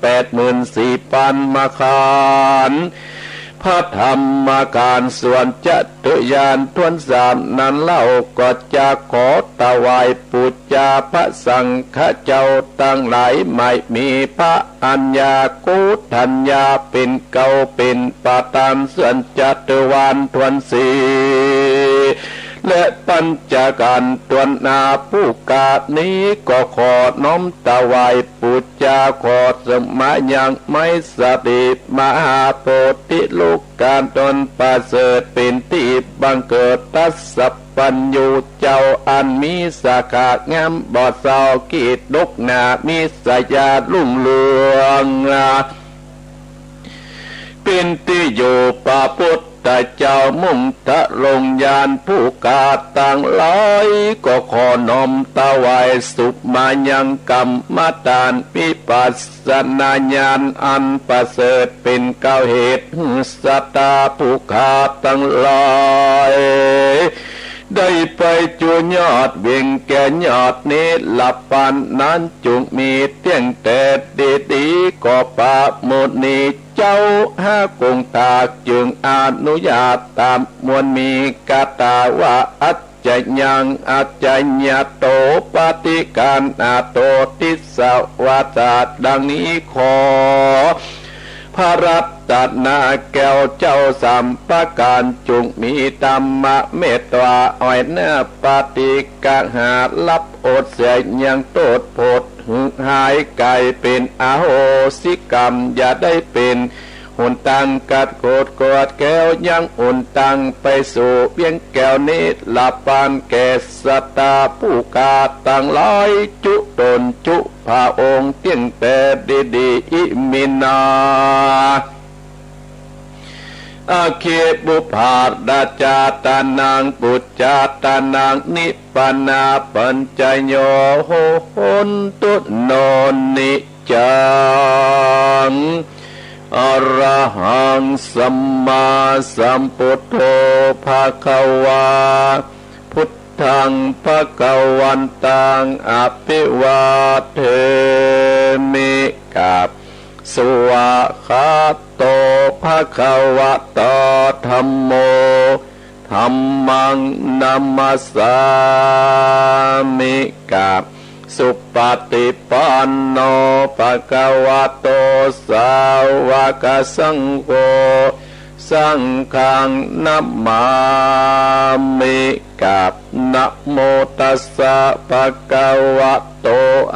84,000มคานพระธรรมการส่วนจัตุยานทวนสามนั้นเล่าก็จะขอถวายปูจาพระสังฆเจ้าตั้งหลายไม่มีพระอัญญากุทัญญาเป็นเก่าเป็นปาตามส่วนจัตุวานทวนสีและปัญจการตวนนาผู้กาดนี้ก็ขอน้อมถวายปูจาขอสมัยยังไม่สติมหาโพธิลูกการตนประเสริฐเป็นที่บังเกิดทัศปัญญูเจ้าอันมีสากางามบอดเศร้ากีดดกหนามีสายาลุ่งเรืองเป็นที่อยู่พระพุทธเจ้ามุ่งทะลงยานผู้กาต่างหลายก็ขอน้อมถวายสุมายังกรรมฐานปิปัสสนาญาณอันประเสริฐเป็นเก้าเหตุสัตตาผู้กาต่างหลายได้ไปจูยอดเวียงแก่ยอดนี้หลับปันนั้นจุงมีเตียงแต่ดีก็ปาโมนีเจ้าห้ากงตาจึงอนุญาตตามมวลมีกาตาว่าอัจจยังอัจจญาโตปฏิการอาโตติสวาจาดังนี้ขอพระรัตนาแก้วเจ้าสามประการจุงมีธรรมะเมตตาอ้อยเนื้อปฏิกะหารับอดเสียยังโตดโพดหายไก่เป็นอโหสิกรรมอย่าได้เป็นหุ่นตังกัดโกดกอดแก้วยังหุ่นตังไปสู่เพียงแก้วนี้หลับปานแก่สตาผู้กาตังร้อยจุตนจุพระองค์เตียงแต่ดีอิมินาอาเคบุภาดาจาตานังปุจจาตานังนิปปนาปัญจโยโหนตุโนนิจังอรหังสัมมาสัมพุทโธภะคะวาพุทธังภะคะวันตังอภิวาเทมิกับสวะคาโตภะคะวะโตธัมโมธัมมังนัมมัสสามิกับสุปฏิปันโนภะคะวะโตสาวกสังโฆสังฆังนัมมามิกับนะโมตัสสะภะคะวะโต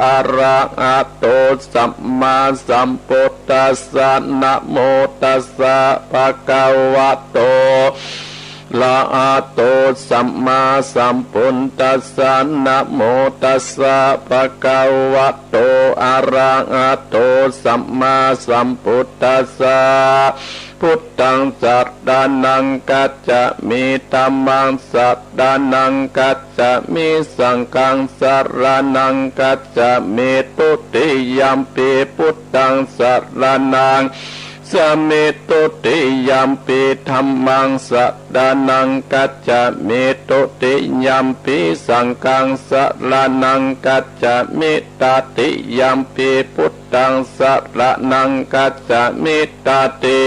อะระหะโตสัมมาสัมพุทธัสสะนะโมตัสสะภะคะวะโตละหะโตสัมมาสัมพุทธัสสะนะโมตัสสะภะคะวะโตอะระหะโตสัมมาสัมพุทธัสสะพุทธังสัตตานังกัจจะมีธัมมังสัตตานังกัจจะมีสังฆังสรณังกัจจะมีตุติยัมปิพุทธังสรณังสมิตุติยัมปิธัมมังสัตตานังกัจจะมีตุติยัมปิสังฆังสรณังกัจจะมีตติยัมปิพุทธังสรณังกัจจะมีตติ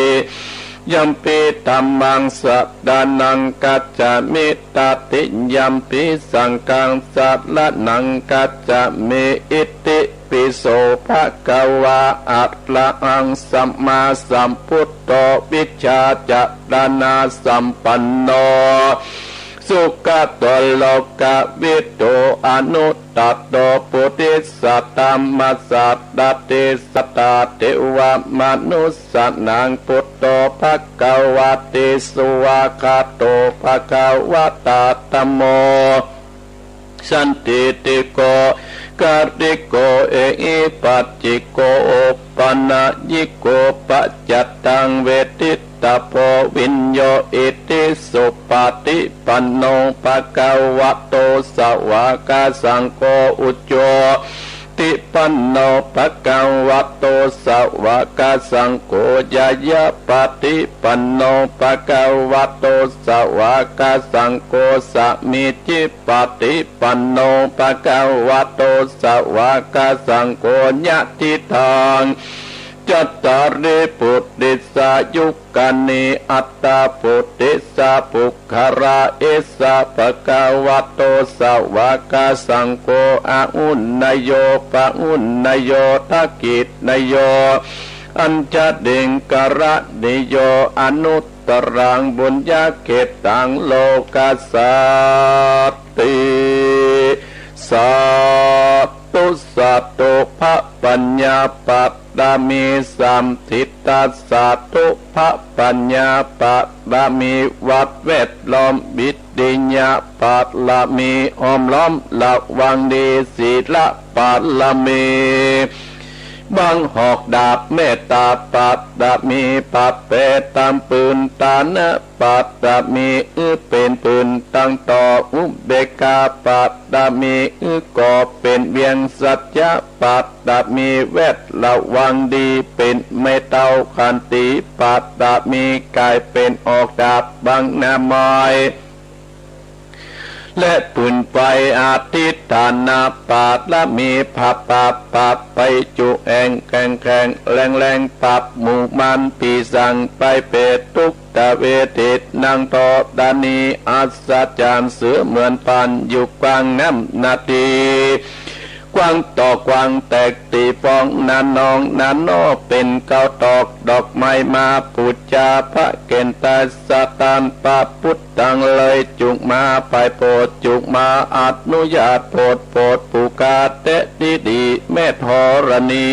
ยัมปิธัมมังสัตตานังกัจจะมิตติยัมปิสังฆังสัตตานังกัจจะมิอิติปิโสภะคะวะอะระหังสัมมาสัมพุทโธวิชชาจารณะสัมปันโนสุขโตโลกวิโตอนุตตโตปุถิสัตตัมมัสสัตตติสัตตเทวมนุสสนังพุทโธภะคะวะติสุวาคาโตภะคะวะตาธัมโมสันติติโกกัตติโกเอหิปัจจิโกปนะยิโกปัจจตังเวทิตาโพวิญโยอิติสุปฏิปันโนภะคะวะโตสาวกสังโฆอุจโจติปันโนภะคะวะโตสาวกสังโฆยายะปฏิปันโนภะคะวะโตสาวกสังโฆสัมมิจิปฏิปันโนภะคะวะโตสาวกสังโฆญาติทาง จัตตาริปุติสายุกานิอัตตาปุติสาปุคคาราเอสะภะคะวะโตสาวกสังโฆอาอุนนโยปะอุนนโยทักขิตนโยอัญจเด่งกระนิโยอนุตตรังบุญญาเกตังโลกัสสติสัตตุสัตตุภะปัญญาปัตตามิสัมทิตตัสสัตตุภะปัญญาปัตตามิวัดเวทล้อมบิดดิญาปัตละมีอ้อมล้อมละวังดีศีละปัตละมีบังหอกดาบเมตตาปัตตามีปัปเปตามปืนตานะปัตตามีเป็นปืนตั้งต่ออุเบกขาปัตตามีก่อเป็นเวียงสัจจะปัตตามีเวทระวังดีเป็นไม่เต้าขันติปัตตามีกลายเป็นออกดาบบังนามอยและปืนไฟอาทิตฐานาปาดละมีผับปับไปจุแองแข่งแรงปับหมู่มันปีสังไปเปตทุกตะเวทิตนางตอดานีอัศจรรย์เสือเหมือนปันอยู่กลางน้ำนาทีกวางต่อกวางแตกตีฟองนันนองนันโนเป็นเก้าตอกดอกไม้มาปูจาพระเกณฑ์ตาสตานปะพุทธังเลยจุกมาไปโปรดจุกมาอนุญาตโปรดปูกาเตดีแม่ธรณี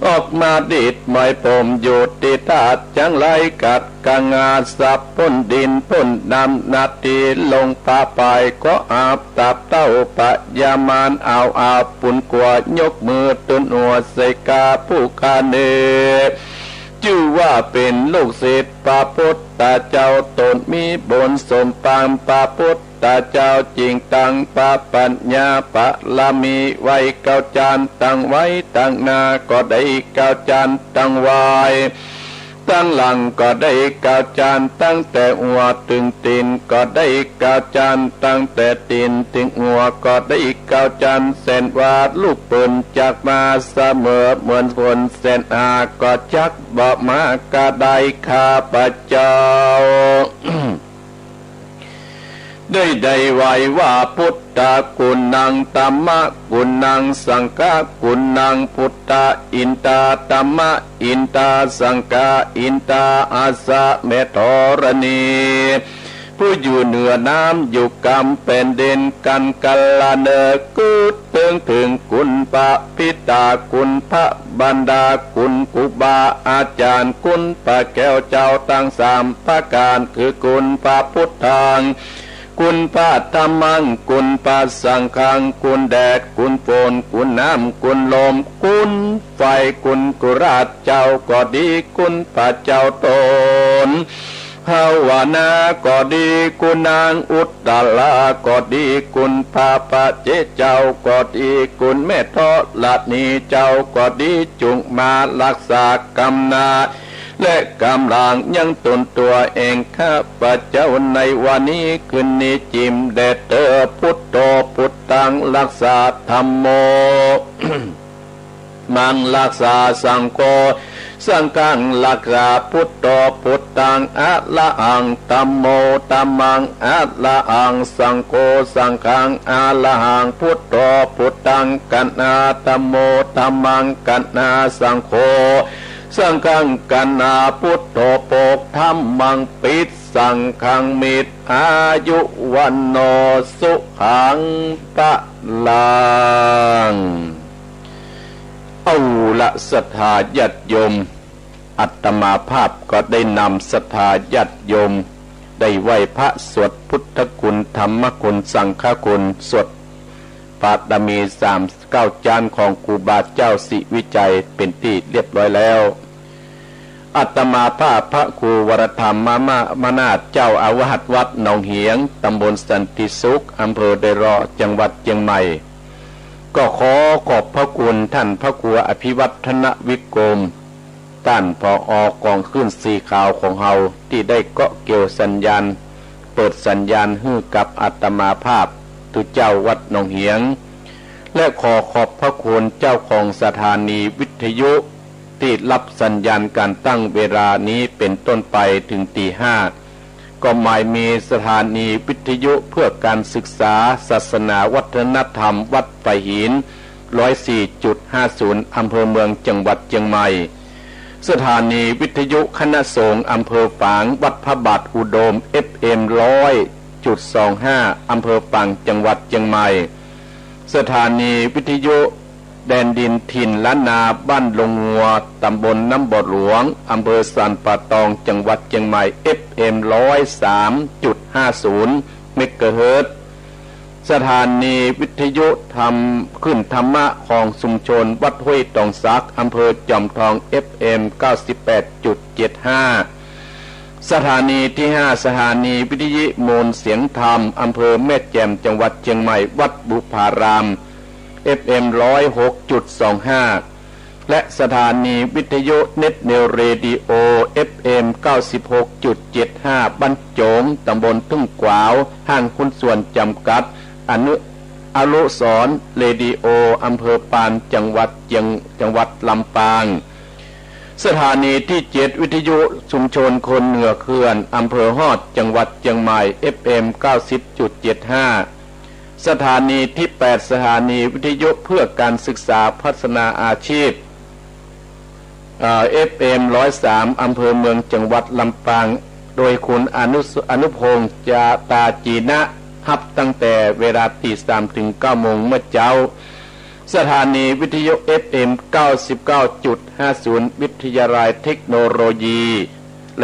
ออกมาดิดไม่ปมอยู่ติตาจังไรกัดกังอาสับพ้นดินพ้นดำนาทีลงป่าไปก็อาบตับเต้าปะยามานเอาอาบปุ่นกว่ายกมือตุนหัวใส่กาผู้คาเนชื่อว่าเป็นลูกศิษย์พระพุทธเจ้าตนมีบนสมปางพระพุทธเจ้าจริงตั้งพระปัญญาปะละมีไว้เก้าจานตั้งไว้ตั้งหน้าก็ได้เก้าจานตั้งไว้ตั้งหลังก็ได้เก้าจานตั้งแต่หัวถึงตีนก็ได้เก้าจานตั้งแต่ตีนถึงหัวก็ได้เก้าจานเส้นวาดลูกปืนจากมาเสมอเหมือนฝนเส้นอาก็จักบอกมาก็ได้ข้าพเจ้า ได้ไว้ว่าพุทธคุณนังธัมมะคุณนังสังฆคุณนังพุทธอินตาธัมมะอินตาสังฆอินตาอาสะเมธรณีผู้อยู่เหนือน้ำอยู่กำเป็นเด่นกันกัลเนกุถึงคุณพระพิตาคุณพระบรรดาคุณครูบาอาจารย์คุณพระแก้วเจ้าตั้งสามประการคือคุณพระพุทธังคุณพระธรรมังคุณพระสังฆังคุณแดดคุณฝนคุณน้ำคุณลมคุณไฟคุณกุราชเจ้าก็ดีคุณพระเจ้าตนภาวนาก็ดีคุณนางอุตตลาก็ดีคุณพระปะเจเจ้าก็ดีคุณแม่ทอลานีเจ้าก็ดีจุงมารักษากรรมนาและกำลังยังตนตัวเองข้าพเจ้าในวันนี้คืนนี้จิมเดเตอพุทโธพุทธังรักษาธัมโม มังรักษาสังโฆสังฆังรักษาพุทโธพุทธังอะละหังธัมโมธัมมังอะละหังสังโฆสังฆังอะละหังพุทโธพุทธังกันนาธัมโมธัมมังกันนาสังโฆสังฆังกันนาพุทโธโปกธัมมังปิดสังฆังมิตรอายุวันโนสุขังปะลังเอาละศรัทธาญาติโยมอัตมาภาพก็ได้นำศรัทธาญาติโยมได้ไหว้พระสวดพุทธคุณธรรมคุณสังฆคุณสวดปาฏมี39 จานของครูบาเจ้าสิวิจัยเป็นที่เรียบร้อยแล้วอัตมาภาพพระครูวรธรรมมนาถเจ้าอาวาสวัดหนองเหียงตำบลสันติสุขอำเภอเดรอจังหวัดเชียงใหม่ก็ขอขอบพระคุณท่านพระครูอภิวัฒนวิกรมท่านผอกองขึ้นสีขาวของเฮาที่ได้เกาะเกี่ยวสัญญาณเปิดสัญญาณให้กับอัตมาภาพทุเจ้าวัดหนองเหียงและขอบพระคุณเจ้าของสถานีวิทยุ ที่รับสัญญาณการตั้งเวลานี้เป็นต้นไปถึงตี 5ก็หมายมีสถานีวิทยุเพื่อการศึกษาศาสนาวัฒนธรรมวัดปะหิน 104.50 อำเภอเมืองจังหวัดเชียงใหม่สถานีวิทยุคณะสงฆ์อำเภอฝางวัดพระบาทอุดม FM 100.25 อำเภอฝางจังหวัดเชียงใหม่สถานีวิทยุแดนดินถิ่นล้านนาบ้านลงงัวตำบลน้ำบ่อหลวงอำเภอสันป่าตองจังหวัดเชียงใหม่ FM 103.50 เมกะเฮิรตซ์สถานีวิทยุทำขึ้นธรรมะของชุมชนวัดห้วยตองซักอำเภอจอมทอง FM 98.75 สถานีที่ 5 สถานีวิทยุโมนเสียงธรรมอำเภอแม่แจ่มจังหวัดเชียงใหม่วัดบุพาราม FM 106.25 และสถานีวิทยุเน็ตเนวเรดิโอ FM 96.75 บ้านโจงตำบลทุ่งกวาวห้างหุ้นส่วนจำกัดอนุสรณ์เรดิโออำเภอปานจังหวัดลำปางสถานีที่ 7 วิทยุชุมชนคนเหนือเขื่อนอำเภอฮอดจังหวัดเชียงใหม่ FM 90.75 สถานีที่ 8 สถานีวิทยุเพื่อการศึกษาพัฒนาอาชีพFM 103 อำเภอเมืองจังหวัดลำปางโดยคุณอนุพงษ์จาตาจีนะฮับตั้งแต่เวลาตี 3 ถึง 9 โมงเมื่อเช้าสถานีวิทยุ FM 99.50 วิทยาลัยเทคโนโลยีแ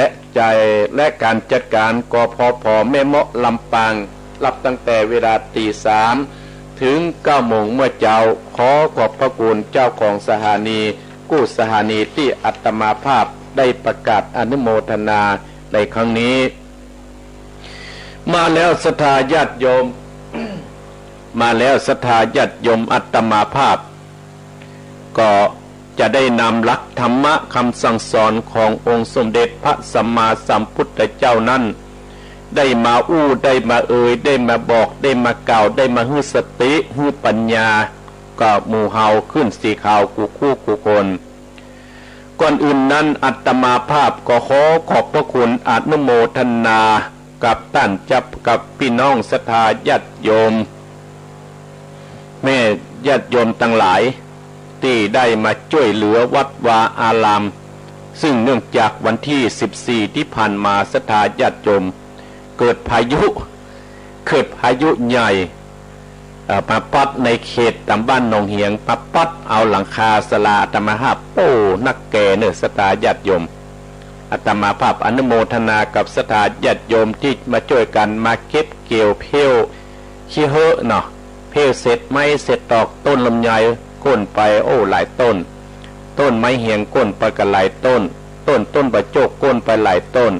ละการจัดการกพพ.แม่เมาะลำปางรับตั้งแต่เวลาตี 3 ถึง 9 โมงเมื่อเช้าขอขอบพระคุณเจ้าของสถานีกู้สถานีที่อาตมาภาพได้ประกาศอนุโมทนาในครั้งนี้มาแล้วศรัทธาญาติโยม มาแล้วศรัทธาญาติโยมอาตมาภาพก็จะได้นำหลักธรรมะคำสั่งสอนขององค์สมเด็จพระสัมมาสัมพุทธเจ้านั้นได้มาได้มาได้มาบอกได้มากล่าวได้มาฮื้อสติฮื้อปัญญาก็หมู่เฮาขึ้นสีขาวกูคนก่อนอื่นนั้นอาตมาภาพก็ขอขอบพระคุณอนุโมทนากับท่านจับกับพี่น้องศรัทธาญาติโยมแม่ญาติโยมทั้งหลายที่ได้มาช่วยเหลือวัดวาอารามซึ่งเนื่องจากวันที่14ที่ผ่านมาศรัทธาญาติโยมเกิดพายุใหญ่มาปัดในเขตตำบลหนองเหียงมาปัดเอาหลังคาศาลาอาตมาภาพโอ้นักแก่เนื้อศรัทธาญาติโยมอาตมาภาพอนุโมทนากับศรัทธาญาติโยมที่มาช่วยกันมาเก็บเกี่ยวเพลขี้เหอะเนาะเพลเสร็จไม้เสร็จตอกต้นลำไยก้นไปโอ้หลายต้นไม้เหียงก้นไปกันหลายต้นบะโจกก้นไปหลายต้น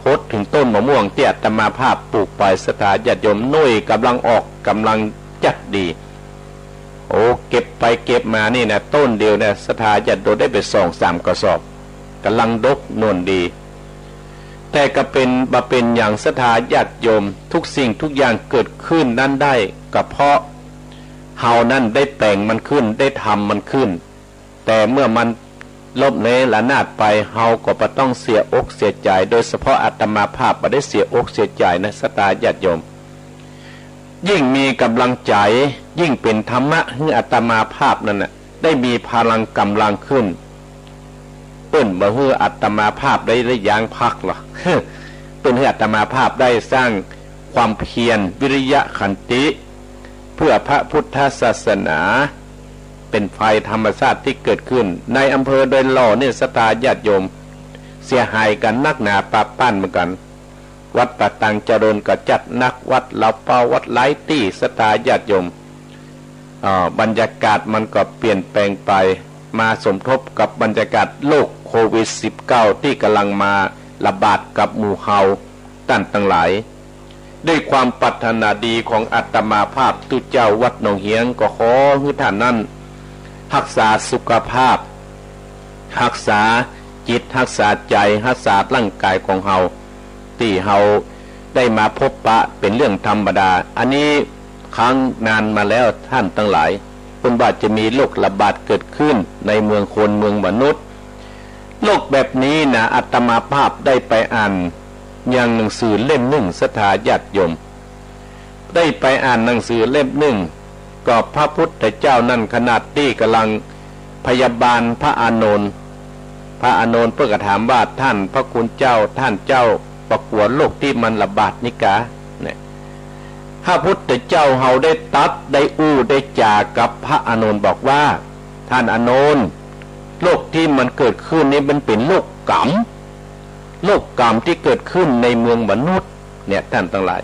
พดถึงต้นมะม่วงที่อาตมาภาพปลูกไปศรัทธาญาติโยมนุ่ยกำลังออกกำลังจัดดีโอ้เก็บไปเก็บมานี่นะต้นเดียวเนี่ยศรัทธาญาติโยมได้ไป2-3 กระสอบกำลังดกนวลดีแต่ก็เป็นอย่างศรัทธาญาติโยมทุกสิ่งทุกอย่างเกิดขึ้นนั้นได้ก็เพราะเฮานั้นได้แต่งมันขึ้นได้ทำมันขึ้นแต่เมื่อมันลบเนระนาดไปเฮาก็บ่ต้องเสียอกเสียใจโดยเฉพาะอาตมาภาพบ่ได้เสียอกเสียใจนะศรัทธาญาติโยมยิ่งมีกำลังใจยิ่งเป็นธรรมะให้อาตมาภาพนั้นน่ะได้มีพลังกำลังขึ้นเปิ้นบ่ฮื้ออาตมาภาพได้ยางพักหรอ เปิ้นให้อาตมาภาพได้สร้างความเพียรวิริยะขันติเพื่อพระพุทธศาสนาเป็นไฟธรรมชาติที่เกิดขึ้นในอำเภอโดยหล่อเนี่ยศรัทธาญาติโยมเสียหายกันนักหนาปาปั้นเหมือนกันวัดป่าตังเจริญก็จัดนักวัดเหล่าเป้าวัดไร้ตี้ศรัทธาญาติโยมบรรยากาศมันก็เปลี่ยนแปลงไปมาสมทบกับบรรยากาศโลกโควิด -19 ที่กำลังมาระบาดกับหมู่เฮาท่านทั้งหลายด้วยความปรารถนาดีของอาตมาภาพตุเจ้าวัดหนองเหียงก็ขอให้ท่านนั้นรักษาสุขภาพรักษาจิตรักษาใจรักษาร่างกายของเฮาที่เฮาได้มาพบปะเป็นเรื่องธรรมดาอันนี้ครั้งนานมาแล้วท่านทั้งหลายคนว่าจะมีโรคระบาดเกิดขึ้นในเมืองคนเมืองมนุษย์ โลกแบบนี้นะอาตมาภาพได้ไปอ่านอย่างหนังสือเล่มหนึ่งศรัทธาญาติโยมได้ไปอ่านหนังสือเล่มหนึ่งก็พระพุทธเจ้านั่นขนาดที่กำลังพยาบาลพระอานนท์เพื่อกระถามว่าท่านพระคุณเจ้าท่านเจ้าประกวดโรคที่มันระบาดนี่กะเนี่ยพระพุทธเจ้าเฮาได้ตัดได้ได้จากับพระอานนท์บอกว่าท่านอานนท์โรคที่มันเกิดขึ้นนี้มันเป็นโรคกรรมที่เกิดขึ้นในเมืองมนุษย์เนี่ยท่านทั้งหลาย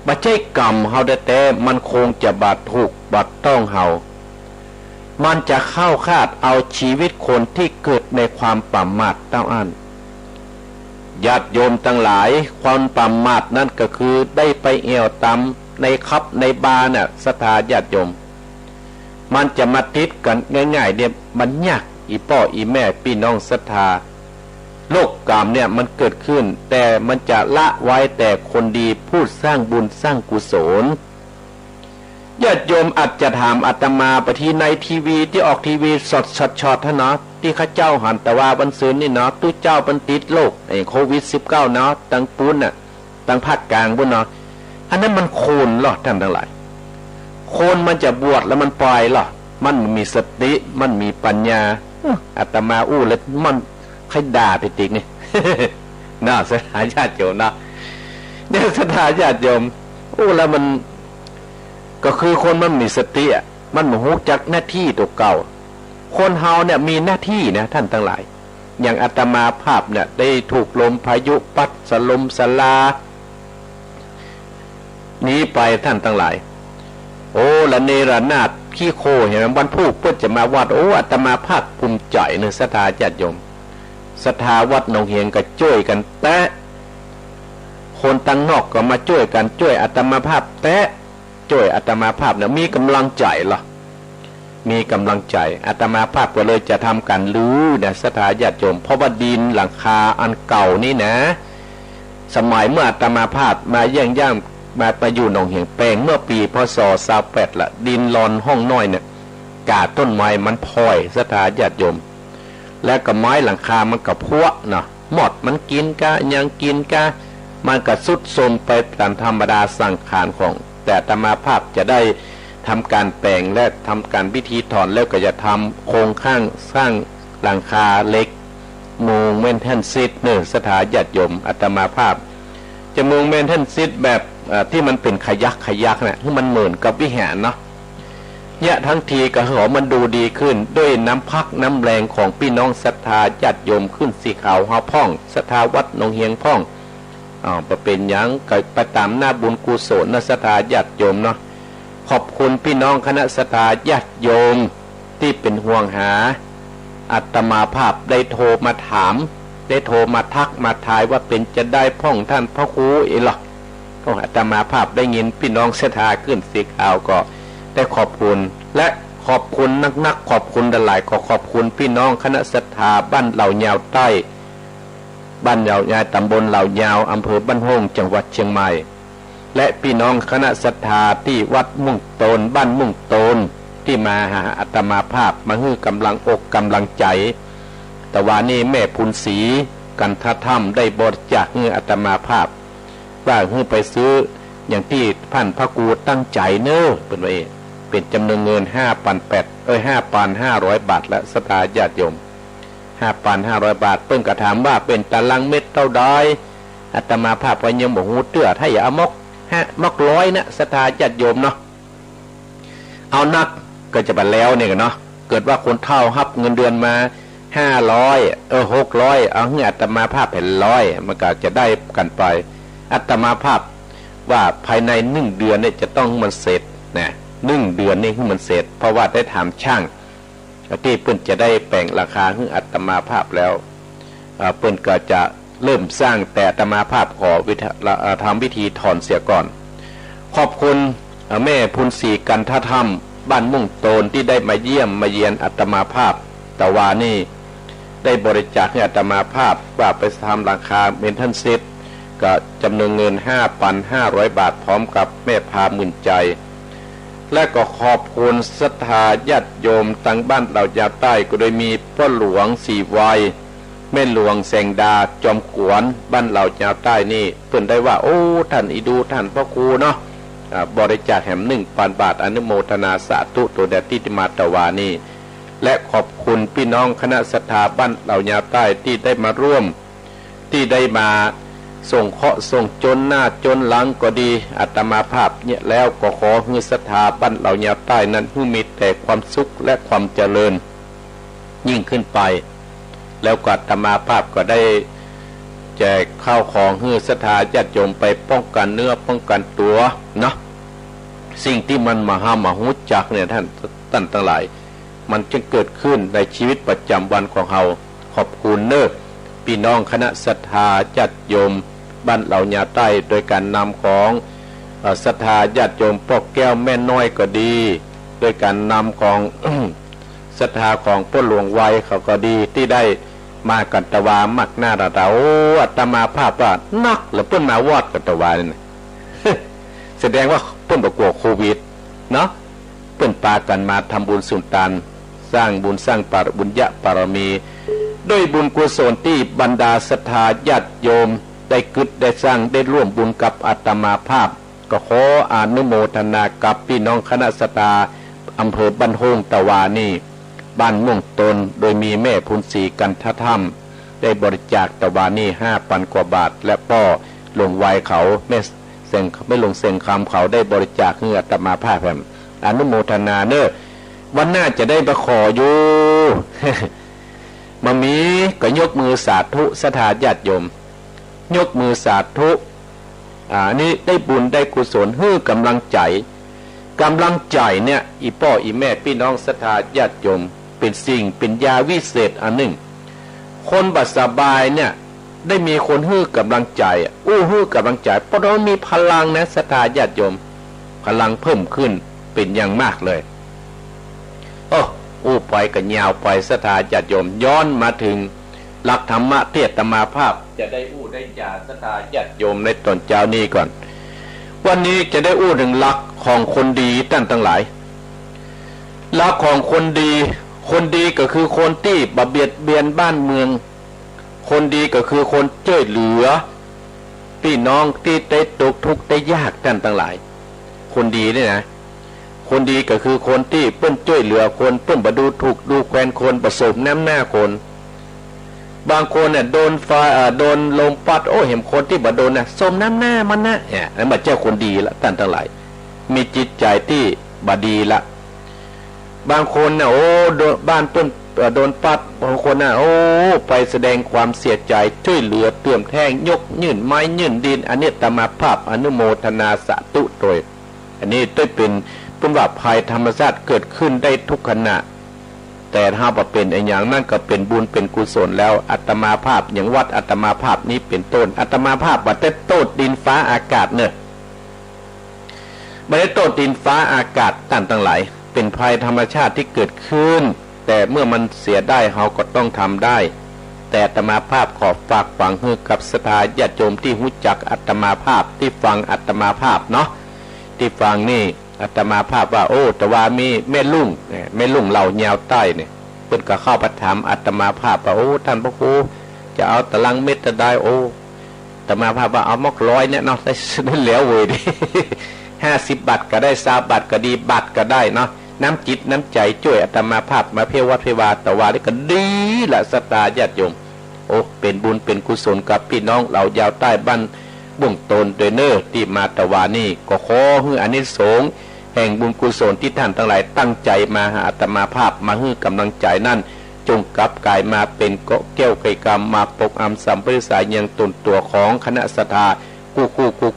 บ่ใช่กรรมเฮาแต่มันคงจะบาดถูกบาดต้องเฮามันจะเข้าคาดเอาชีวิตคนที่เกิดในความประมาทเต้าอั้นญาติโยมทั้งหลายความประมาทนั่นก็คือได้ไปเอวตำในคับในบาเนี่ยศรัทธาญาติโยมมันจะมาติดกันง่ายๆเนี่ยมันยากอีพ่ออีแม่พี่น้องศรัทธาโลกกรรมเนี่ยมันเกิดขึ้นแต่มันจะละไว้แต่คนดีผู้สร้างบุญสร้างกุศลญาติโยมอาจจะถามอาตมาไปที่ในทีวีที่ออกทีวีสดช็อตๆท่านเนาะที่ข้าเจ้าหันแต่ว่าวันศุกร์นี่เนาะตู้เจ้ามันติดโรคโควิด-19 เนาะตั้งปูนน่ะตั้งภาคกลางพุ่นเนาะอันนั้นมันโคนหรอท่านทั้งหลายโคนมันจะบวชแล้วมันปล่อยหรอมันมีสติมันมีปัญญาอาตมาแล้วมันใครด่าไปติกนี่ น่าสถาญาติโยมนะเนี่ยสถาญาติโยมแล้วมันก็คือคนมันมีสติมันบ่ฮู้จักหน้าที่ตัวเก่าคนเฮาเนี่ยมีหน้าที่นะท่านทั้งหลายอย่างอาตมาภาพเนี่ยได้ถูกลมพายุพัดสลมสลานี้ไปท่านทั้งหลายละเนระนาดขี้โคเห็นวันผู้เพิ่นจะมาวัดอาตมาภาพภูมิใจในศรัทธาญาติโยมศรัทธาวัดหนองเฮียงก็ช่วยกันแตะคนตั้งนอกก็มาช่วยกันช่วยอาตมาภาพแตะช่วยอาตมาภาพเนี่ยมีกำลังใจเหรอมีกำลังใจอาตมาภาพก็เลยจะทำการรื้อเนี่ยศรัทธาญาติโยมเพราะว่าดินหลังคาอันเก่านี่นะสมัยเมื่ออาตมาภาพมาเยี่ยงย่างมาไปอยู่หนองเหียงแปลงเมื่อปีพศ28ละดินรอนห้องน้อยเนี่ยกาต้นไม้มันพลอยศรัทธาญาติโยมและก็ไม้หลังคามันก็พัวเนาะหมดมันกินกะยังกินกะมันก็สุดโทรมไปตามธรรมดาสังขารของแต่อาตมาภาพจะได้ทำการแปลงและทำการพิธีถอนแล้วก็จะทำโครงข้างสร้างหลังคาเล็กมุงเมนเทนซิตเนี่ยศรัทธาญาติโยมอาตมาภาพจะมุงเมนเทนซิตแบบที่มันเป็นขยักเนี่ยที่มันเหมือนกับวิหารเนาะเนี่ยทั้งทีก็ขอมันดูดีขึ้นด้วยน้ำพักน้ำแรงของพี่น้องศรัทธาญาติโยมขึ้นสีขาวเฮาพ่องศรัทธาวัดหนองเฮียงพ่องเป็นหยังก็ไปตามหน้าบุญกุศลนะศรัทธาญาติโยมเนาะขอบคุณพี่น้องคณะศรัทธาญาติโยมที่เป็นห่วงหาอาตมาภาพได้โทรมาถามได้โทรมาทักมาทายว่าเป็นจะได้พ่องท่านพระครูหรอก็อาตมาภาพได้ยินพี่น้องศรัทธาขึ้นสีขาวก็ได้ขอบคุณและขอบคุณนักขอบคุณหลายๆขอบคุณพี่น้องคณะศรัทธาบ้านเหล่ายาวใต้บ้านเหล่ายาวตำบลเหล่ายาวอำเภอบ้านโฮงจังหวัดเชียงใหม่และพี่น้องคณะศรัทธาที่วัดมุ่งโตนบ้านมุ่งโตนที่มาหาอาตมาภาพมาให้กำลังอกกำลังใจแต่ว่านี่แม่พุนศรีกันทธรรมได้บริจาคให้อาตมาภาพว่าให้ไปซื้ออย่างที่ท่านพระครูตั้งใจเน้อเป็นจำนวนเงิน5,500 บาทและศรัทธาญาติโยม5,500 บาทเพิ่นก็ถามว่าเป็นตารางเม็ดเท่าใดอาตมาภาพก็ยังบ่ฮู้เตื้อถ้าอย่าเอามกร้อยนะศรัทธาญาติโยมเนาะเอานักก็จะบัดแล้วเนี่ยเนาะเกิดว่าคนเฒ่ารับเงินเดือนมา500 600เอาให้อาตมาภาพเป็น100มันก็จะได้กันไปอาตมาภาพว่าภายใน1เดือนเนี่ยจะต้องมันเสร็จนะ1เดือนนี่คือมันเสร็จเพราะว่าได้ถามช่างที่เพิ่นจะได้แปลงราคาให้อาตมาภาพแล้วเพิ่นก็จะเริ่มสร้างแต่อาตมาภาพขอทำพิธีถอนเสียก่อนขอบคุณแม่พุนศรีกันทธรรมบ้านมุ่งโตนที่ได้มาเยี่ยมมาเยียนอาตมาภาพแต่ว่านี่ได้บริจาคให้อาตมาภาพว่าไปทำราคาเมนทันเซตก็จำนวนเงิน 5,500 บาทพร้อมกับแม่พาหมื่นใจและก็ขอบคุณศรัทธาญาติโยมตั้งบ้านเหล่ายาวใต้ก็โดยมีพ่อหลวงสีวัย แม่หลวงแสงดาจอมขวนบ้านเหล่าชาวใต้นี่เพิ่นได้ว่าโอ้ท่านอีดูท่านพ่อครูเนาะบริจาคแห่ง1,000 บาทอนุโมทนาสาธุตัวแดดที่มาตะวานี่และขอบคุณพี่น้องคณะศรัทธาบ้านเหล่าชาวใต้ที่ได้มาร่วมที่ได้มาส่งเคราะห์ส่งจนหน้าจนหลังก็ดีอาตมาภาพเนี่ยแล้วก็ขอให้ศรัทธาบ้านเหล่าชาวใต้นั้นให้มีแต่ความสุขและความเจริญยิ่งขึ้นไปแล้วก็อาตมาภาพก็ได้แจกข้าวของให้ศรัทธาญาติโยมไปป้องกันเนื้อป้องกันตัวเนาะสิ่งที่มันมหามหุจักเนี่ยท่านทั้งหลายมันจึงเกิดขึ้นในชีวิตประจำวันของเราขอบคุณเน้อพี่น้องคณะศรัทธาญาติโยมบ้านเหล่าญาใต้โดยการนำของศรัทธาญาติโยมพ่อแก้วแม่น้อยก็ดีโดยการนำของ ศรัทธาของพ่อหลวงไว้เขาก็ดีที่ได้มากันตะวามักหน้าเราอาตมาภาพว่านักแล้วเพิ่นมาวอดกันตะวาเนี่ย แสดงว่าเพิ่นบ่กลัวโควิดเนาะเพิ่นปากันมาทำบุญสุนทานสร้างบุญสร้างบุญญะปารมีด้วยบุญกุศลที่บรรดาศรัทธาญาติโยมได้กึศได้สร้างได้ร่วมบุญกับอาตมาภาพก็ขออนุโมทนากับพี่น้องคณะศรัทธาอำเภอบ้านโฮงตะวานี่บ้านม่วงตนโดยมีแม่พุนศรีกันทธรรมได้บริจาคตะวานี่5,000 กว่าบาทและพ่อลงไว้เขาไม่ลงเซ็งคำเขาได้บริจาคให้อาตมาภาพอนุโมทนาเนอะวันหน้าจะได้มาขออยู่ มามีก็ยกมือสาธุศรัทธาญาติโยมยกมือสาธุนี่ได้บุญได้กุศลฮื้อกำลังใจเนี่ยอีพ่ออีแม่พี่น้องศรัทธาญาติโยมเป็นสิ่งเป็นยาวิเศษอันหนึ่งคนบัดสบายเนี่ยได้มีคนฮื้อกำลังใจฮื้อกำลังใจเพราะเรามีพลังนะศรัทธาญาติโยมพลังเพิ่มขึ้นเป็นอย่างมากเลยไปกันยาวไปศรัทธาญาติโยมย้อนมาถึงหลักธรรมะเทศนาภาพจะได้ได้จาศรัทธาญาติโยมในตอนเช้านี้ก่อนวันนี้จะได้ถึงหลักของคนดีท่านทั้งหลายหลักของคนดีก็คือคนที่บำเพ็ญเบียนบ้านเมืองคนดีก็คือคนช่วยเหลือพี่น้องที่ได้ตกทุกข์ได้ยากท่านทั้งหลายคนดีเนี่ยนะคนดีก็คือคนที่เปิ้นช่วยเหลือคนเปิ้นบ่ดูถูกดูแคลนคนประสบน้ำหน้าคนบางคนเนี่ยโดนไฟโดนลมพัดเห็นคนที่บ่โดนน่ะสมน้ำหน้ามันนะเนี่ยนั่นบ่ใช่คนดีละท่านทั้งหลายมีจิตใจที่บ่ดีละบางคนน่ะบ้านเปิ้นโดนพัดบางคนน่ะไปแสดงความเสียใจช่วยเหลือเติมแท่งยกยื่นไม้ยื่นดินอันนี้ตมาภาพอนุโมทนาสาธุโดยอันนี้ได้เป็นว่าภัยธรรมชาติเกิดขึ้นได้ทุกขณะแต่ถ้าว่าเป็นอย่างนั้นก็เป็นบุญเป็นกุศลแล้วอาตมาภาพอย่างวัดอาตมาภาพนี้เป็นต้นอาตมาภาพบัดได้โต้ดินฟ้าอากาศเนี่ยบัดได้โต้ดินฟ้าอากาศต่างทั้งหลายเป็นภัยธรรมชาติที่เกิดขึ้นแต่เมื่อมันเสียได้เราก็ต้องทำได้แต่อาตมาภาพขอฝากฝังให้กับศรัทธาญาติโยมที่รู้จักอาตมาภาพที่ฟังอาตมาภาพเนาะที่ฟังนี่อาตมาภาพว่าแต่ว่ามีแม่ลุงเหล่าแนวใต้เนี่ยเพิ่นก็เข้าไปถามอาตมาภาพว่าท่านพระครูจะเอาตารางเม็ดจะได้อาตมาภาพว่าเอามอก100เนี่ยเนาะได้แล้วเว้ยดิ50 บาทก็ได้20 บาทก็ดีบาทก็ได้เนาะน้ำจิตน้ำใจช่วยอาตมาภาพมาเพียวัดเพียวาแต่ว่านี่ก็ดีละศรัทธาญาติโยมเป็นบุญเป็นกุศลกับพี่น้องเหล่ายาวใต้บ้านบ่วงตนโดยเนอที่มาตะวานี่ก็ขอให้อานิสงส์แห่งบุญกุศลที่ท่านทั้งหลายตั้งใจมาหาอาตมาภาพมาให้กำลังใจนั่นจงกลับกลายมาเป็นเกาะแก้วไกกรรมมาปกอำสัมปริสายยังตนตัวของคณะศรัทธาคู่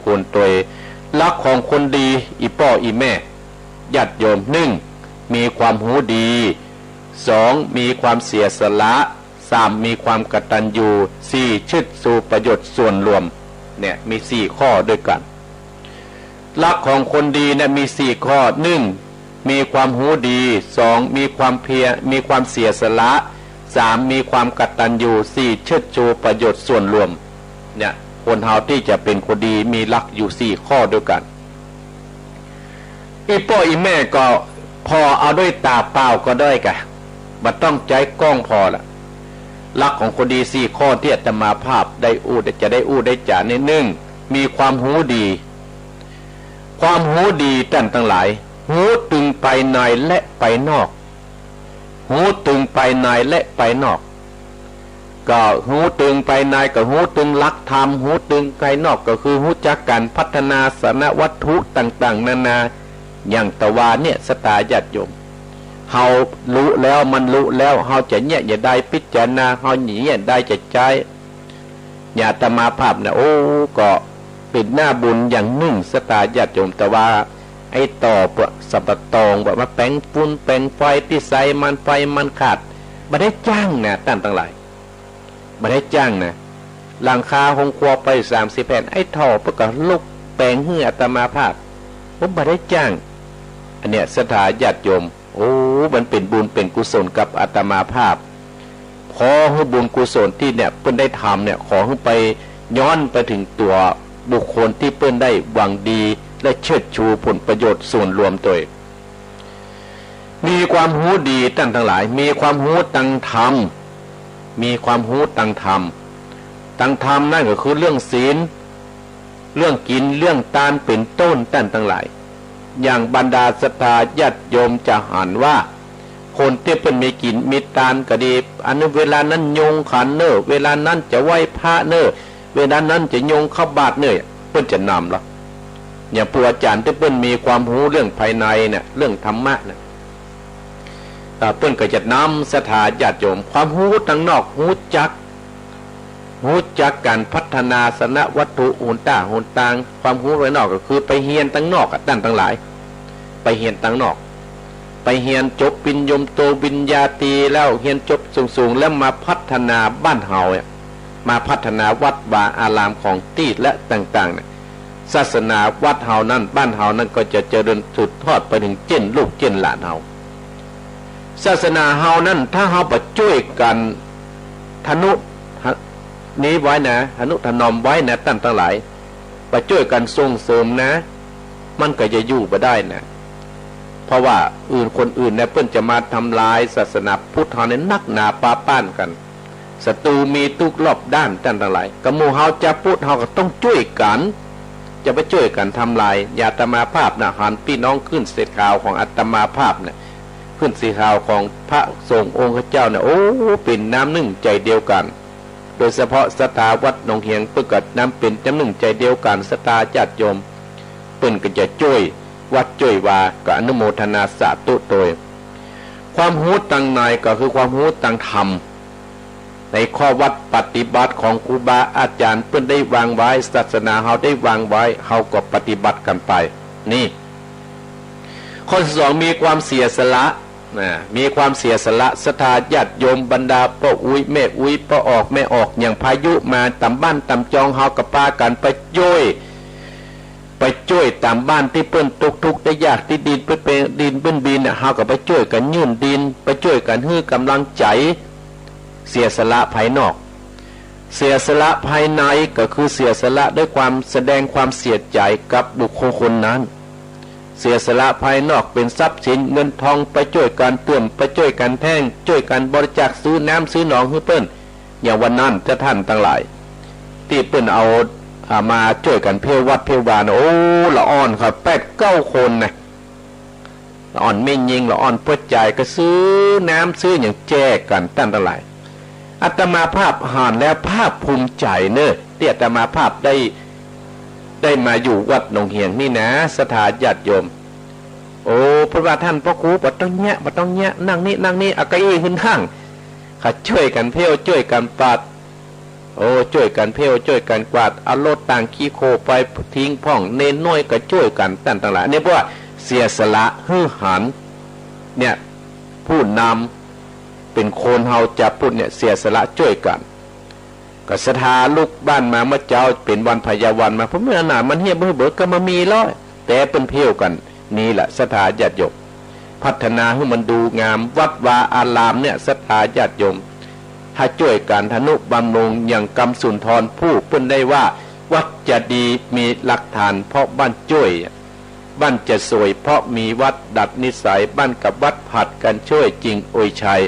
ควรตัวลักของคนดีอีพ่ออีแม่ญาติโยม1มีความหูดี2มีความเสียสละ3มีความกตัญญู4ชึดสู่ประโยชน์ส่วนรวมเนี่ยมี4ข้อด้วยกันลักของคนดีเนี่ยมี4ข้อ1มีความหูดี2มีความเพียรมีความเสียสละ3มีความกตัญญู4ชึดชูประโยชน์ส่วนรวมเนี่ยคนเฮาที่จะเป็นคนดีมีลักอยู่4ข้อด้วยกันอีพ่ออีแม่ก็พอเอาด้วยตาเปล่าก็ได้กะบ่ต้องใจกล้องพอละ หลักของคนดีสี่ข้อที่อาตมาภาพได้จะได้ได้จ่าในหนึ่งมีความหูดี ความหูดีท่านทั้งหลายหูตึงไปในและไปนอกหูตึงไปในและไปนอกก็หูตึงไปในกับหูตึงลักธรรมหูตึงไปนอกก็คือหูจักการพัฒนาสนวัตถุต่างๆนานาอย่างตะวาเนี่ยสตาญาติโยมเฮารู้แล้วมันรู้แล้วเฮาจะเนี่ยอย่าได้พิจารณาเฮาหนีอย่าได้จะใจอย่าตมาภาพนะโอ้ก็เป็นหน้าบุญอย่างหนึ่งสตาญาติโยมแต่ว่าไอ้ต่อปะสับตองแบบมาแปลงฝุ่นแปลงไฟที่ใส่มันไฟมันขาดไม่ได้จ้างนะท่านทั้งหลายไม่ได้จ้างนะหลังคาหงครัวไป30 แผ่นไอ้ท่อเพื่อกับลูกแปลงเหื่อตมาภาพผมไม่ได้จ้างอันเนี้ยสถาญาติโยมโอ้มันเป็นบุญเป็นกุศลกับอาตมาภาพขอให้บุญกุศลที่เนี่ยเพิ่นได้ทำเนี่ยขอให้ไปย้อนไปถึงตัวบุคคลที่เพิ่นได้หวังดีและเชิดชูผลประโยชน์ส่วนรวมตัวมีความหูดีท่านทั้งหลายมีความหูตังธรรมมีความหูตังธรรมตังธรรมนั่นก็คือเรื่องศีลเรื่องกินเรื่องทานเป็นต้นท่านทั้งหลายอย่างบรรดาศรัทธาญาติโยมจะหันว่าคนที่เป็นมีกินมีทานก็ดีอันนั้นเวลานั้นโยงขันเนอเวลานั้นจะไหว้พระเนอเวลานั้นจะโยงเข้าบาตรเนอเพิ่นจะนำละอย่างผู้อาจารย์ที่เพิ่นมีความรู้เรื่องภายในเนี่ยเรื่องธรรมะเนี่ยเพิ่นก็จะนำศรัทธาญาติโยมความรู้ทางนอกรู้จักการพัฒนาสนวัตถุโหนต่างความรู้ภายนอกก็คือไปเฮียนตั้งนอกด้านทั้งหลายไปเฮียนตั้งนอกไปเฮียนจบปริญญาโทปริญญาตรีแล้วเฮียนจบสูงๆแล้วมาพัฒนาบ้านเฮาเนี่ยมาพัฒนาวัดวาอารามของที่และต่างๆเนี่ยศาสนาวัดเฮานั้นบ้านเฮานั้นก็จะเจริญสืบทอดไปถึงเจนลูกเจนหลานเฮาศาสนาเฮานั้นถ้าเฮาไปช่วยกันทนุนี้ไว้นะอนุถนอมไว้นะท่านทั้งหลายไปช่วยกันส่งเสริมนะมันก็จะอยู่ไปได้นะเพราะว่าคนอื่นเนี่ยเพิ่นจะมาทำลายศาสนาพุทธเฮาเนี่ยนักหนาปาป้านกันศัตรูมีทุกรอบด้านท่านทั้งหลายกหมู่เฮาจะพุทธเฮาก็ต้องช่วยกันจะไปช่วยกันทำลายญาตมาภาพนะหันพี่น้องขึ้นเสข่าวของอาตมาภาพเนี่ยขึ้นสีข่าวของพระสงฆ์องค์เจ้าเนี่ยโอ้เป็นน้ำหนึ่งใจเดียวกันโดยเฉพาะสถาวัดหนองเฮียงเพื่อกัดน้ำเป็นจำหนึ่งใจเดียวกันสตาญาติโยมเปิ้นก็จะช่วยวัดช่วยวากับอนุโมทนาสาธุโดยความหูตังในก็คือความหูตังธรรมในข้อวัดปฏิบัติของครูบาอาจารย์เปิ้นได้วางไว้ศาสนาเฮาได้วางไว้เฮาก็ปฏิบัติกันไปนี่ข้อที่ 2มีความเสียสละมีความเสียสละศรัทธาญาติโยมบรรดาพ่ออุ้ยแม่อุ้ยพ่อออกแม่ออกอย่างพายุมาตามบ้านตามจองเฮากับป้ากันไปช่วยตามบ้านที่เปิ้นทุกได้ยากที่ดินเป็นดินเปิ้นบินเฮาก็ไปช่วยกันยื่นดินไปช่วยกันให้กำลังใจเสียสละภายนอกเสียสละภายในก็คือเสียสละด้วยความแสดงความเสียใจกับบุคคลคนนั้นเสียสละภายนอกเป็นทรัพย์สินเงินทองไปช่วยกันเติมไปช่วยกันแท่งช่วยกันบริจาคซื้อน้ำซื้อหนองให้เปิ้นอย่างวันนั้นจะท่านทั้งหลายที่เปิ้นเอามาช่วยกันเพียววัดเพียววานโอ้ละอ่อนครับ8-9 คนนะละอ่อนไม่ยิงละอ่อนเพื่อจ่ายก็ซื้อน้ำซื้ออย่างแจกกันท่านทั้งหลายอาตมาภาพห่านแล้วภาพภูมิใจเนอะที่อาตมาภาพได้มาอยู่วัดหนองเฮียงนี่นะสถาญาติโยมโอ้พระว่าท่านพ่อครูบ่ต้องแยะนั่งนี่เอาเก้าอี้ขึ้นนั่งข้าช่วยกันเพี้ยวช่วยกันปัดโอ้ช่วยกันเพี้ยวช่วยกันกวาดเอารถต่างขี้โคไปทิ้งพ่องเน้นน้อยก็ช่วยกันท่านทั้งหลายเนี่ยเพราะว่าเสียสละหื้อหันเนี่ยผู้นำเป็นโคนเฮาจะพูดเนี่ยเสียสละช่วยกันก็ศรัทธาลูกบ้านมาเมื่อเจ้าเป็นวันพยาวันมาเพราะเมื่อหนามันเฮียเบิกก็มามีร้อยแต่เป็นเพี้ยวกันนี่แหละศรัทธาญาติโยมพัฒนาให้มันดูงามวัดวาอารามเนี่ยศรัทธาญาติโยมถ้าช่วยกันทนุบำรุงอย่างกำสุนทรผู้เพิ่นได้ว่าวัดจะดีมีหลักฐานเพราะบ้านช่วยบ้านจะสวยเพราะมีวัดดัดนิสัยบ้านกับวัดผัดกันช่วยจริงโอยชัย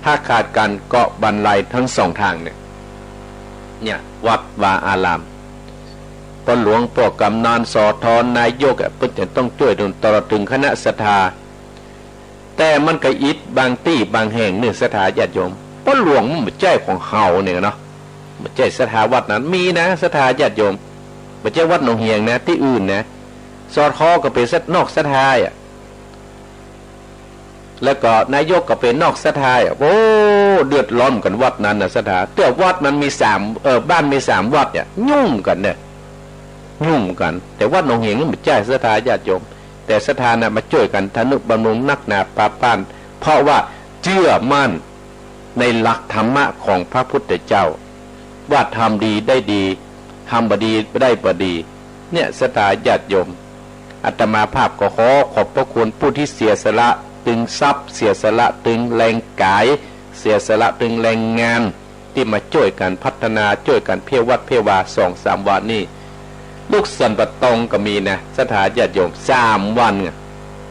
ถ้าขาดกันก็บรรลัยทั้งสองทางเนี่ยวัดวาอารามปหลวงปกำนานสอทอนนายกเพิ่นจะต้องช่วยดลตลอดถึงคณะศรัทธาแต่มันก็อิดบางที่บางแห่งเนี่ยศรัทธาญาติโยมปหลวงมันไม่ใช่ของเฮาเนี่ยเนาะไม่ใช่ศรัทธาวัดนั้นมีนะศรัทธาญาติโยมไม่ใช่วัดหนองเฮียงนะที่อื่นนะสอทอก็เป็นนอกศรัทธาแล้วก็นายกก็เป็นนอกศรัทธาโอ้เดือดร้อนกันวัดนั้นนะศรัทธาแต่วัดมันมีบ้านมี3วัดเนี่ยยุ่งกันเนี่ยยุ่งกันแต่วัดหนองเฮียงไม่ใช่ศรัทธาญาติโยมแต่ศรัทธานะมาช่วยกันทนุบำรุงนักหนาปาปานเพราะว่าเชื่อมั่นในหลักธรรมะของพระพุทธเจ้าว่าทำดีได้ดีทำบดีได้บดีเนี่ยศรัทธาญาติโยมอาตมาภาพก็ขอบพระคุณผู้ที่เสียสละตึงทรัพย์เสียสละตึงแรงกายเสียสละตึงแรงงานที่มาช่วยกันพัฒนาช่วยกันเพียวัดเพียวา2-3 วันนี่ลูกสันปะตองก็มีนะศรัทธาญาติโยม3 วันไง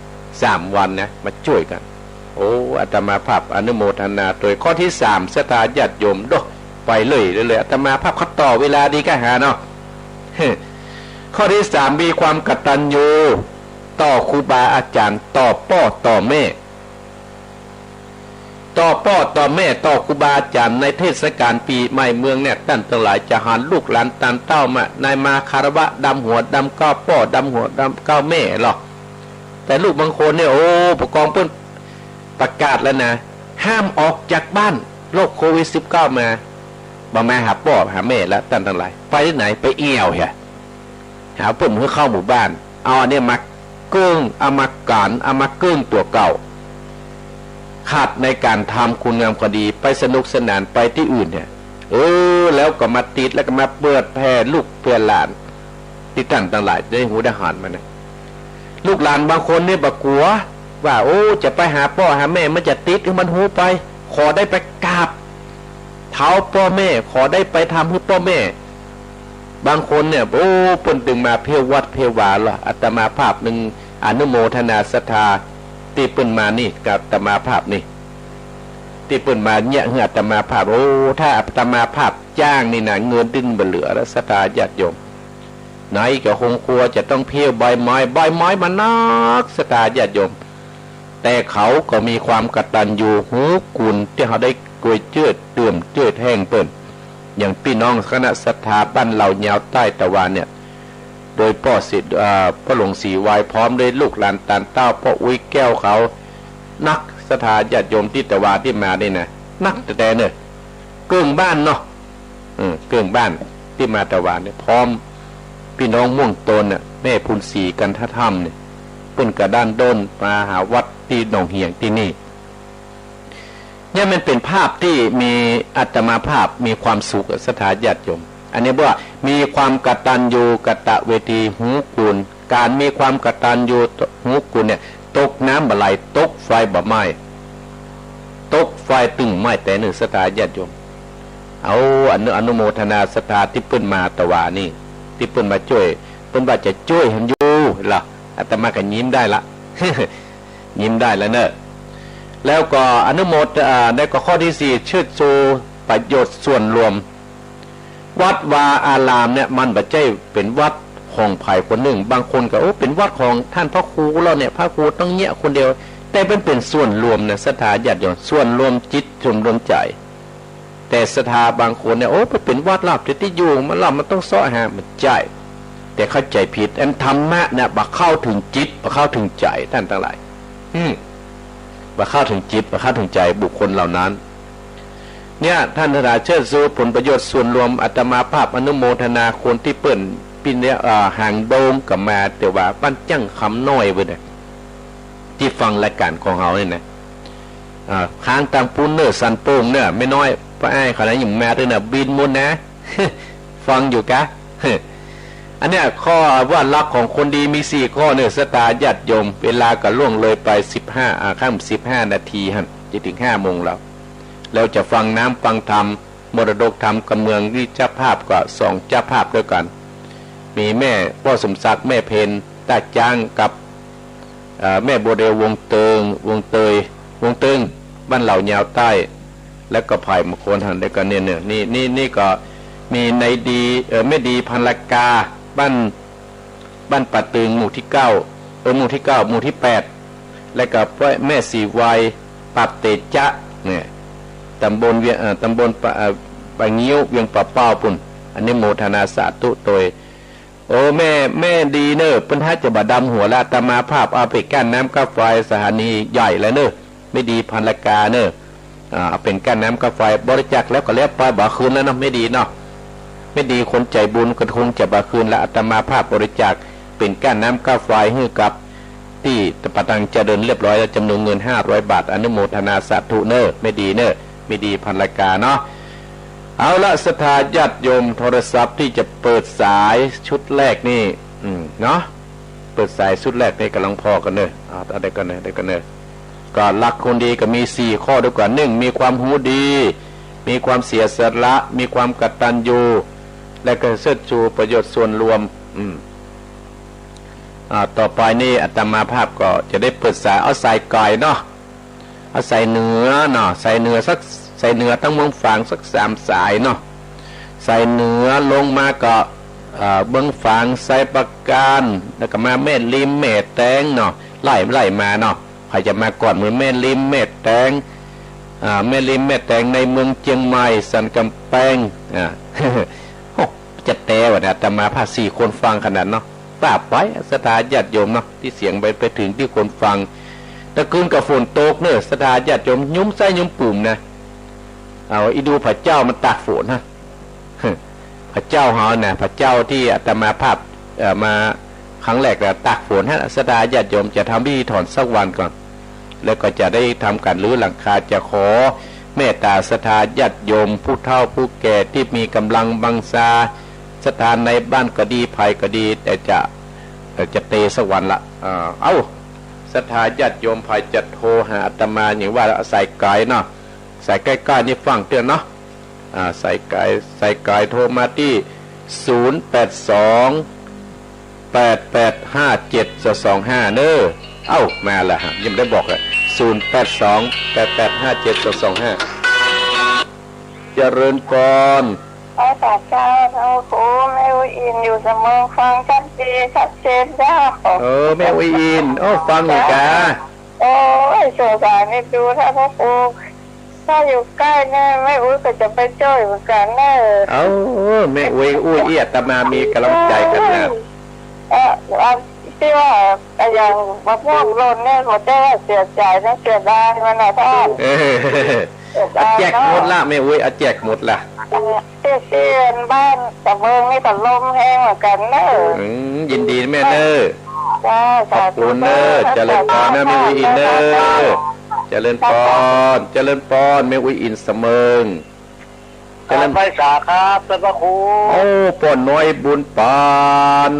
3 วันนะมาช่วยกันโอ้อาตมาภาพอนุโมทนาโดยข้อที่3ศรัทธาญาติโยมโดไปเลยอาตมาภาพคัดต่อเวลาดีก็หาเนาะข้อที่3มีความกตัญญูต่อครูบาอาจารย์ต่อพ่อต่อแม่ต่อพ่อต่อแม่ต่อครูบาอาจารย์ในเทศกาลปีใหม่เมืองเนี่ยท่านทั้งหลายจะหันลูกหลานตามเต้ามานายมาคารวะดำหัวดำก้าวพ่อดำหัวดำก้าวแม่หรอกแต่ลูกบางคนเนี่ยโอ้ผู้กองเพิ่นประกาศแล้วนะห้ามออกจากบ้านโรคโควิด-19มาบ่มาหาพ่อหาแม่แล้วท่านทั้งหลายไปที่ไหนไปเอี่ยวเหรอหาเพิ่นเพื่อเข้าหมู่บ้านเอาอันนี้มาเกิ้งเอามาการเอามาเกิ้งตัวเก่าขาดในการทำคุณงามความดีไปสนุกสนานไปที่อื่นเนี่ยแล้วก็มาติดแล้วก็มาเปิดแพร่ลูกเพื่อนหลานที่ท่านทั้งหลายได้หูได้หานมานะลูกหลานบางคนเนี่ยบักกลัวว่าโอ้จะไปหาพ่อหาแม่มันจะติดมันหูไปขอได้ไปกราบเท้าพ่อแม่ขอได้ไปทำให้พ่อแม่บางคนเนี่ยโอ้เพิ่นดึงมาเพียวัดเพียวาล่ะอาตมาภาพนึงอนุโมทนาศรัทธาที่เพิ่นมานี่กับอาตมาภาพนี่ที่เพิ่นมาเนี่ยอาตมาภาพโอ้ถ้าอาตมาภาพจ้างนี่นะเงินดึงบ่เหลือแล้วศรัทธาญาติโยมไหนก็คงกลัวจะต้องเพียวใบไม้มันนักศรัทธาญาติโยมแต่เขาก็มีความกตัญญูหูกุลที่เขาได้กวยเจือดเตื่มเจือดแห้งเปิ้นอย่างพี่น้องคณะศรัทธาบ้านเหล่ายาวใต้ตะวันเนี่ยโดยพ่อศิษย์พ่อหลวงศรีวายพร้อมด้วยลูกหลานตานเต้าพ่ออุ้ยแก้วเขานักศรัทธาญาติโยมที่ตะวันที่มาได้นะนักแต่เนี่ยเกิ่งบ้านเนาะเกิ่งบ้านที่มาตะวันเนี่ยพร้อมพี่น้องม่วงตนน่ะแม่พุนศรีกันท่าถ้ำเนี่ยเปิ้นกระด้านด้นมาหาวัดที่หนองเฮียงที่นี่เนี่ยมันเป็นภาพที่มีอัตมาภาพมีความสุขศรัทธาญาติโยมอันนี้ว่ามีความกตัญญูกตเวทีหูกุลการมีความกตัญญูหูกุลเนี่ยตกน้ำบ่ไหลตกไฟบ่ไหม้ตกไฟตึงไหม้แต่หนึ่งศรัทธาญาติโยมเอาอนุโมทนาศรัทธาที่เปิ้นมาตะวานี่ที่เปิ้นมาช่วยเปิ้นว่าจะช่วยหันอยู่ล่ะอาตมาก็ยิ้มได้ละ ยิ้มได้แล้วเนอะแล้วก็อนุโมทได้ก็ข้อที่4เชิดชูประโยชน์ส่วนรวมวัดวาอารามเนี่ยมันบ่ใช่เป็นวัดของไผ่คนหนึ่งบางคนก็เป็นวัดของท่านพระครูเราเนี่ยพระครูต้องเงี้ยคนเดียวแต่เป็นส่วนรวมเนี่ยศรัทธาญาติโยมส่วนรวมจิตรวมใจแต่ศรัทธาบางคนเนี่ยเป็นวัดลับที่อยู่มันลับมันต้องซ้อหามันใจแต่เข้าใจผิดอันธรรมะเนี่ยบ่เข้าถึงจิตบ่เข้าถึงใจท่านทั้งหลายบ่เข้าถึงจิตบ่เข้าถึงใจบุคคลเหล่านั้นเนี่ยท่านทราเชิดชูผลประโยชน์ส่วนรวมอาตมาภาพอนุโมทนาคนที่เปิ้นปีเนี่ยห่างโดงกับมาแต่ว่าปั้นจั่งคำน้อยเว้ยเนี่ยที่ฟังรายการของเฮาเนี่ยนะค้างตามปูนเนอร์สันโป่งเนี่ยไม่น้อยป้าไอ้ขนาดอย่างแม่ด้วยนะบินมุนนะ ฟังอยู่กะ อันเนี้ยข้อว่าลักของคนดีมี4ข้อเนี่ยศรัทธาญาติโยมเวลาก็ล่วงเลยไป15 นาทีฮะจะถึง5 โมงแล้วจะฟังน้ำฟังธรรมมรดกธรรมกับเมืองที่เจ้าภาพก็2เจ้าภาพด้วยกันมีแม่พ่อสมศักดิ์แม่เพนตาจ้างกับแม่โบเดลวงเตยบ้านเหล่ายาวใต้ แล้วก็ไผ่มงคลหันได้กันเนี่ยนี่ก็มีในดีไม่ดีพันลกาบ้านป่าตึงหมู่ที่9หมู่ที่9หมู่ที่8และก็แม่สีวัยปัดเตจะเนี่ยตำบลปะงิ้วเวียงป่าเป้าปุ่นอันนี้โมทนาสาธุโดยโอ้แม่ดีเนอะเพิ่นถ้าจะบดำหัวละตมาภาพเอาไปกั้นน้ำกาไฟสถานีใหญ่แล้วเนอะไม่ดีพันลกาเนอะเอาเป็นกั้นน้ำกาไฟบริจาคแล้วก็แล้วไปบ่คืนแล้วเนาะไม่ดีเนาะไม่ดีคนใจบุญก็คงจะบ่คืนละอาตมาภาพบริจาคเป็นกั้นน้ำกาไฟให้กับที่ปะตังจะเดินเรียบร้อยแล้วจำนวนเงิน500 บาทอนุโมทนาสาธุเนอะไม่ดีเนอะไม่ดีพันลกาเนาะเอาละศรัทธาญาติโยมโทรศัพท์ที่จะเปิดสายชุดแรกนี่เนาะเปิดสายชุดแรกนี่กำลังพอกันเนอะเอาได้กันเนอะก็หลักคนดีก็มี4ข้อด้วยกัน1มีความหูดีมีความเสียสละมีความกตัญญูและก็เชิดชูประโยชน์ส่วนรวมต่อไปนี่อาตมาภาพก็จะได้เปิดสายเอาใส่ไก่เนาะเอาใส่เนื้อเนาะใส่เนื้อทั้งเมืองฝางสัก3 สายเนาะใส่เนื้อลงมาก็เมืองฝางใส่ประการแล้วก็มาแม่ริมแม่แตงเนาะไล่มาเนาะใครจะมาก่อนเหมือนแม่ริมแม่แตงแม่ริมแม่แตงในเมืองเชียงใหม่สันกำแพงจะแต่ว่าอาตมาภาพ4 คนฟังขนาดเนาะฝากไว้ศรัทธาญาติโยมเนาะที่เสียงไปถึงที่คนฟังตะคืนกับฝนตกเนอะศรัทธาญาติโยมยุ้มไส้ยุ้มปุ่มนะเอาอีดูพระเจ้ามันตากฝนฮะพระเจ้าเฮาเนี่ยพระเจ้าที่อาตมาภาพมาครั้งแรกตากฝนฮะศรัทธาญาติโยมจะทำพิธีถอนสักวันก่อนแล้วก็จะได้ทำการรื้อหลังคาจะขอเมตตาศรัทธาญาติโยมผู้เฒ่าผู้แก่ที่มีกำลังบังซาสถานในบ้านก็ดีภัยก็ดีแต่จะเตสักวันละเอาศรัทธาญาติโยมภัยจะโทรหาอาตมาอย่างว่าใส่ไก่เนาะใส่ใกล้ๆนี่ฟังเตือนเนาะใส่ไก่โทรมาที่0828857225เน้อเอ้ามาแล้วฮะยังได้บอกเลย0828857225เจริญพรพระศาสดาโอ้โหแม่วิอินอยู่เสมอฟังชัดเจนจ้าแม่วิอินฟังหน่อยกะโอ้ยสงสารนี่ดูถ้าพ่อครูถ้าอยู่ใกล้เนี่ยแม่อุ้ยก็จะไปช่วยเหมือนกันแน่แม่อุ้ยเอียดตมามีกำลังใจกันนะที่ว่าอย่างมาพวกรนเนี่ยหมดได้ว่าเสียใจนะเสียดายมันนะท่านแจกหมดละแม่อุ้ยแจกหมดละเสียนบ้านแต่เมืองนี่แต่ลมแห้งเหมือนกันเนอะยินดีแม่เนอะขอบคุณเนอะเจริญพรนะแม่อุ้ยอินเนอะเจริญพรแม่อุ้ยอินเสมอเจริญไพศาลครับท่านพระครูป่อนน้อยบุญปาน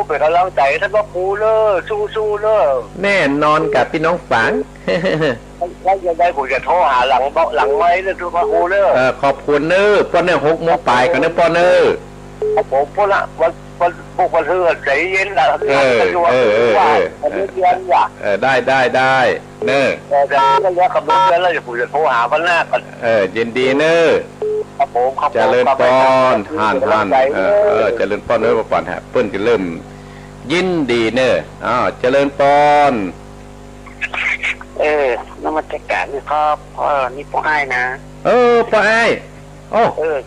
เป็นกำลังใจท่านพระครูเลยสู้ๆเลยแน่นอนกับพี่น้องฝังแล้วยังได้ผมจะโทรหาหลังไว้เลยท่านพระครูเลยขอบคุณเนอะป้อนเนอ6 โมงปลายกันเนอะป้อนเนอผมพวกละวันเทือนใจเย็นละได้เนอะแต่ระยะขับรถเยอะแล้วผมจะโทรหาวันหน้าก่อนยินดีเนอะเจริญพรห่านเจริญพรเนอะก่อนฮะเพิ่นจะเริ่มยินดีเนอะเจริญพรนมัสการครับพ่อนี่พ่อไอ้นะพ่อไอ้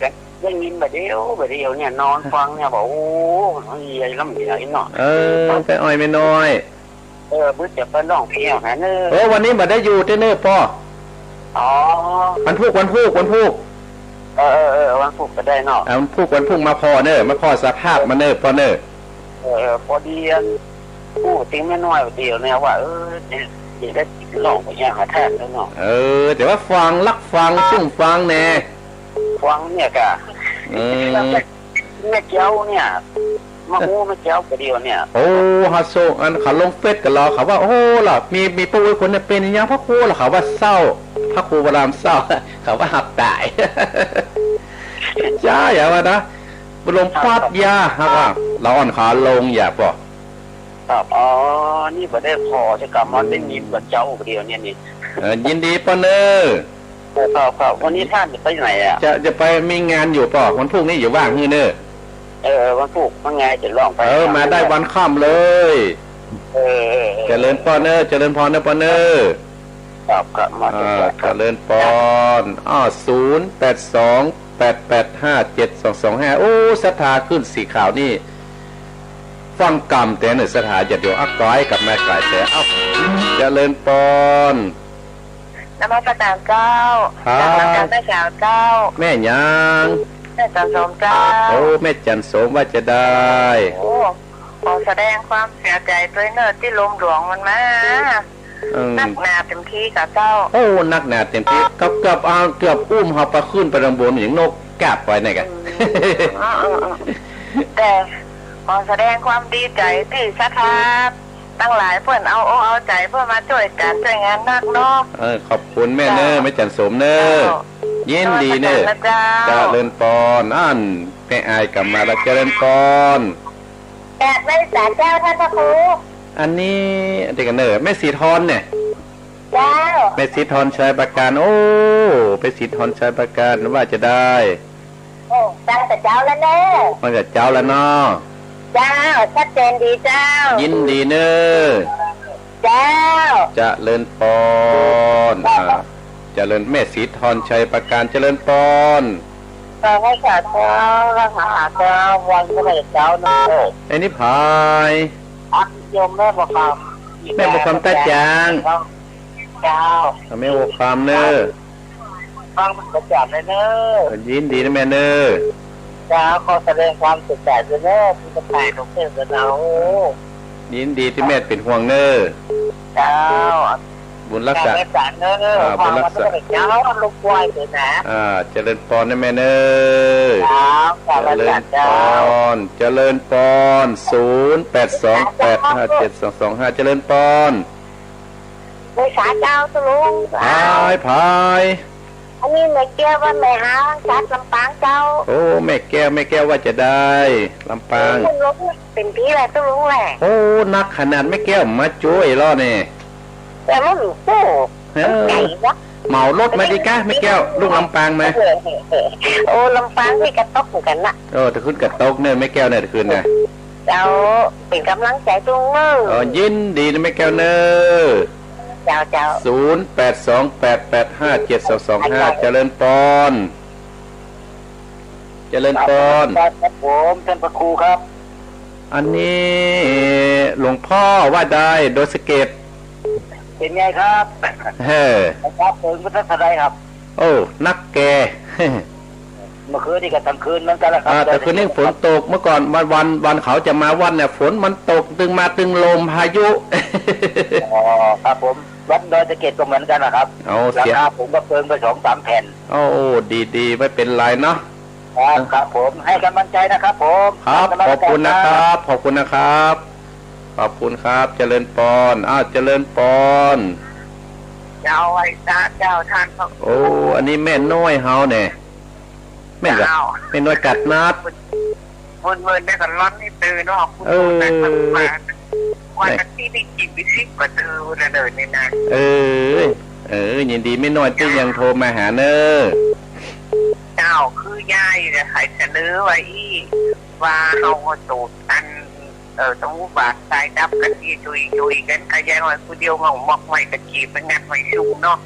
กันได้ยินแบบเดียวเนี่ยนอนฟังเนี่ยบอกโอ้ยใหญ่ลำใหญ่เนาะไปอ้อยไม่น้อยเพื่อจะไปร้องเพลงนะวันนี้มาได้อยู่เนอะพ่อวันพุธวันพุธวันพุธก็ได้เนาะวันพุธมาพอเนอะมาพอสภาพมาเนอะพ่อเนอะพอดีพูดติ้งไม่น้อยเดียวเนี่ยว่าเนี่ยจะได้ร้องไปอย่างหาแท้แล้วเนาะแต่ว่าฟังรักฟังซุ่มฟังแน่ฟังเนี่ยกะแม่เจ้าเนี่ยมาโอ้แม่เจ้าก็เดียวเนี่ยฮาโซอันเขาลงเฟซกับเราเขาว่าล่ะมีปู่คนเนี่ยเป็นอย่างพระครูล่ะเขาว่าเศร้าพระครูบรามเศร้าเขาว่าหับตายจ้าอย่าว่านะบรมพัดยาฮะว่าเราอ่อนขาลงอย่าป่ะนี่บ่ได้พอจะกลับมาได้ยินกับเจ้าเดียวเนี่ยนี่ยินดีปะเนอ ครับวันนี้ท่านจะไปไหนอ่ะจะไปมีงานอยู่ป่ะวันพรุ่งนี้อยู่ว่างฮือเนอวันพุธวันไงจะลองไปมาได้วันค่ำเลยเจริญปอนเนอร์เจริญพรเนอร์ปอนเนอร์ครับมาเจริญปอน0828857225โอ้สถาขึ้นสีขาวนี่ฟังกรรมแต่หนึ่งสถาจะเดี๋ยวอักก้อยกับแม่ไก่แต่เอ้าเจริญปอนนมัสการเจ้าจากนมัสการแม่สาวเจ้าแม่ยังแม่จันสมเจ้าโอ้แม่จันสมว่าจะได้โอ้ขอแสดงความเสียใจด้วยเนอะที่ลมหลวงมันมานักหนาเต็มที่กับเจ้าโอ้นักหนาเต็มที่เกือบอุ้มเขาไปขึ้นไปดังบนอย่างนกแกบไปไหนกันแต่ขอแสดงความดีใจที่ศรัทธาตั้งหลายเพื่อนเอาใจเพื่อมาช่วยกันช่วยงานนักเนาะขอบคุณแม่เนอไม่จันสมเนอยินดีเนอเจริญปอนแม่อายกลับมาแล้วเจริญปอนแต่ไม่สารเจ้าท่านพระครูอันนี้เด็กเนอแม่สีทอนเนี่ยเจ้าแม่สีทอนชายประการโอ้แม่สีทอนชายประการว่าจะได้โอ้ตั้งแต่เจ้าแล้วเนอมันจะเจ้าแล้วเนาะเจ้าชัดเจนดีเจ้ายินดีเนอเจ้าจะเลินปอนจะเลินแม่สีทอนชัยประการเจริญปอนก็ให้ขาดเจ้าแล้วหาเจ้าวันก็ไม่เจ้าเนอไอ้นี่พายอันยมแม่บอกคำแม่บอกคำตาจางเจ้าแม่บอกคำเนอฟังมันกระจับเลยเนอยินดีนะแม่เนอจ้าขอแสดงความสุขใจด้วยเนอที่จะไปของเพื่อนเรายินดีที่แม่เป็นห่วงเนอเจ้าบุญรักษาบุญรักษาเจ้าลูกควายเลยนะเจริญปอนนะแม่เนอเจริญปอนเจริญปอน0828572225เจริญปอนไม่สาเจ้าตุลุงพายอันนี้แม่แก้วว่าแม่หาจัดลำปางเจ้าโอ้แม่แก้วว่าจะได้ลำปางเป็นพี่แหละตุลุงแหละโอ้นักขนาดแม่แก้วมาช่วยล่อเนี่ยแต่ว่าหนูโก้ไก่วะเหมารถมาดิก้าแม่แก้วลูกลำปางไหมโอ้ลำปางนี่กระตกเหมือนกันนะถ้าขึ้นกระตกเนี่ยแม่แก้วเนี่ยขึ้นนะเจ้าเป็นกำลังใจตรงเนอยินดีนะแม่แก้วเนอเจ้า0828857225เจริญปอนครับผมท่านพระครูครับอันนี้หลวงพ่อว่าได้โดยสเกตเป็นไงครับครับเพิ่งพุทธศาสนาครับโอ้นักแกเมื่อคืนนี่ก็ทั้งคืนเหมือนกันแหละครับแต่คืนนี้ฝนตกเมื่อก่อนวันเขาจะมาวันเนี่ยฝนมันตกตึงลมพายุครับผมวัดดอยสะเก็ดก็เหมือนกันนะครับราคาผมก็เพิ่มไป2-3 แผ่นโอ้ดีไม่เป็นไรเนาะครับผมให้กำลังใจนะครับผมครับขอบคุณนะครับขอบคุณนะครับขอบคุณครับเจริญปอนเจริญปอนเจ้าไว้เจ้าท่านโอ้อันนี้แม่น้อยเฮาเนี่ยแม่น้อยกัดนัดมืนได้กันร้อนนี่ตื่นออกแต่มันมาวันที่ได้กินวิกว่าตื่นเดินนี่นะยินดีไม่น้อยที่ยังโทรมาหาเนอเจ้าคือย่ายเนี่ยใครเสนอไว้ว่าเขาตูดตันต้องบาดตายดับกันที่จุยกันขยันไว้ผู้เดียวมาหมอกใหม่ตะกี้เป็นงานใหม่ชุ่มเนาะ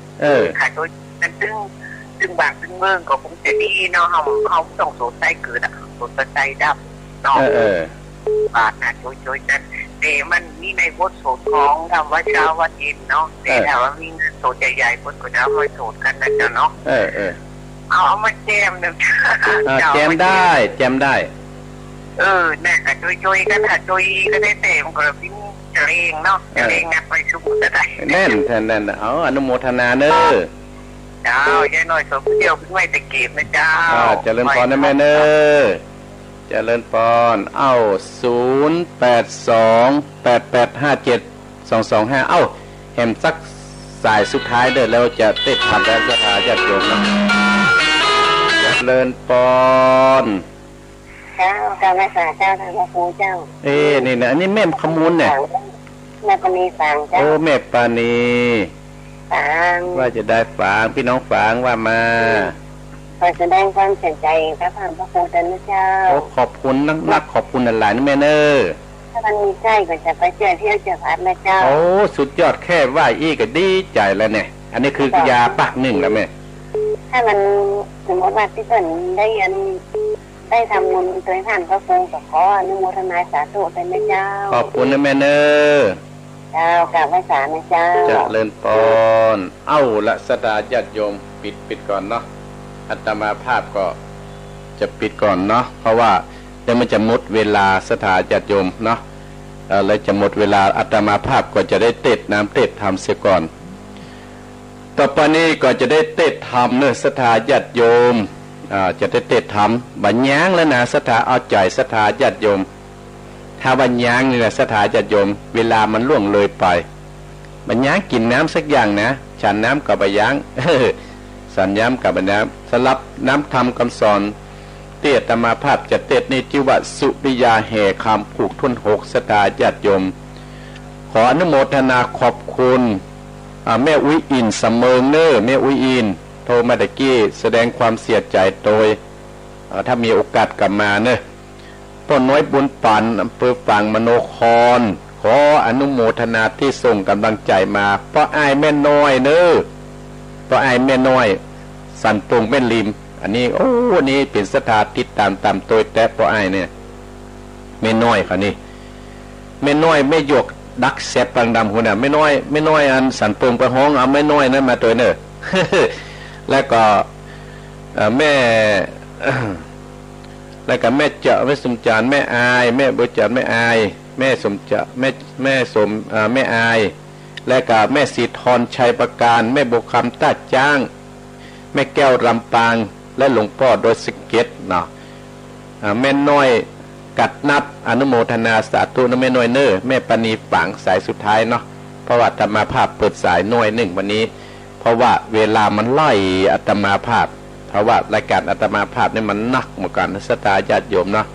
ขายโดยนั้นซึ่งบางซึ่งเมืองก็คงจะดีเนาะเขาต้องสูดใจเกิดสูดใจดับเนาะบาดนะจุยกันแต่มันนี่ในบทสูตรของทำว่าเช้าวันเย็นเนาะแต่ถ้าว่ามีสูตรใหญ่ๆบทก็จะมาสูตรกันนะจ๊ะเนาะเอามาแจมหนึ่งแจมได้น่ะจุยกันถ้าจุยก็ได้เต็มก็พิ้งเจริญเนาะเจริญงัดไปชุ่มจะได้แน่นอนุโมทนาเนอเจ้ายายน้อยสมเดียวพิ้งไม่ตะเกียบนะเจ้าเจริญพรนะแม่เนอเจริญพร0828857225แหมสักสายสุดท้ายเด้อแล้วจะติดทำแรงสถาญาติโยมนะเจริญพรเจ้าแม่สาเจ้าทางพระครูเจ้านี่นะอันนี้แม่ขมูลเนี่ยแม่ปานีสั่งเจ้าแม่ปานี ฟังว่าจะได้ฟังพี่น้องฟังว่ามาขอแสดงความเสียใจพระพระครูเจ้านะเจ้าโอ้ขอบคุณนักขอบคุณหลายๆนะแม่เนอถ้ามันมีใจก็จะไปเจอที่เจ้าพัดนะเจ้าโอ้สุดยอดแค่ว่าอีก็ดีใจแล้วเนี่ยอันนี้คือยาปักหนึ่งแล้วแม่ถ้ามันสมมติว่าที่เพิ่นได้ทำบุญโดยท่านพระครูก็ขออนุโมทนาสาธุเป็นนะเจ้าขอบคุณนะแม่เนอเจ้ากราบไหว้ศาลนะเจ้าจะเลินปอนละสดาญาติโยมปิดก่อนเนาะอาตมาภาพก็จะปิดก่อนเนาะเพราะว่าเดี๋ยวมันจะหมดเวลาสถาญาติโยมเนาะแล้วจะหมดเวลาอาตมาภาพก็จะได้เทศน้ำเทศธรรมเสียก่อนต่อไปนี้ก็จะได้เทศธรรมเนอะสถาญาติโยมจะได้เทศธรรมบัญญังแล้วนะสถาเอาใจสถาญาติโยมถ้าบัญญังนี่แหละสถาญาติโยมเวลามันล่วงเลยไปบัญญังกินน้ำสักอย่างนะฉันน้ำกับบัญญังสัญญามกับน้ำสลับน้ำธรรมคำสอนเทศอาตมาภาพจะเทศในที่ว่าสุริยาแห่คำผูกทุนหกสถาญาติโยมขออนุโมทนาขอบคุณแม่อุ้ยอินเสมอเนอแม่อุ้ยอินโทรมาตะกี้แสดงความเสียใจโดยถ้ามีโอกาสกลับมาเนอะต้นน้อยบุญปันอำเภอฝั่งมโนครขออนุโมทนาที่ส่งกำลังใจมาเพราะอายแม่น้อยเนอะเพราะอายแม่น้อยสันปงแม่ริมอันนี้โอ้นี่เป็นสถานติดตามตัวแต่เพราะอายเนี่ยแม่น้อยค่ะนี่แม่น้อยไม่ยกดักแซบปังดำหัวน่ะไม่น้อยอันสันปงไปห้องเอาไม่น้อยนั้นมาตัวเนอะแล้วก็แม่แล้วก็แม่เจาะแม่สมจานแม่อายแม่บุญจันแม่อายแม่สมเจาะแม่สมแม่อายและก็แม่สีทรชัยประการแม่บุคำตาจ้างแม่แก้วลำปางและหลวงพ่อโดยสเก็ตเนาะแม่น้อยกัดนับอนุโมทนาสาธุนะแม่น้อยเนอแม่ปณีฝังสายสุดท้ายเนาะเพราะว่าธรรมาภาพเปิดสายน้อยหนึ่งวันนี้เพราะว่าเวลามันไล่อาตมาภาพเพราะว่ารายการอาตมาภาพนี่มันหนักเหมือนกันสตาญาติโยมเนาะ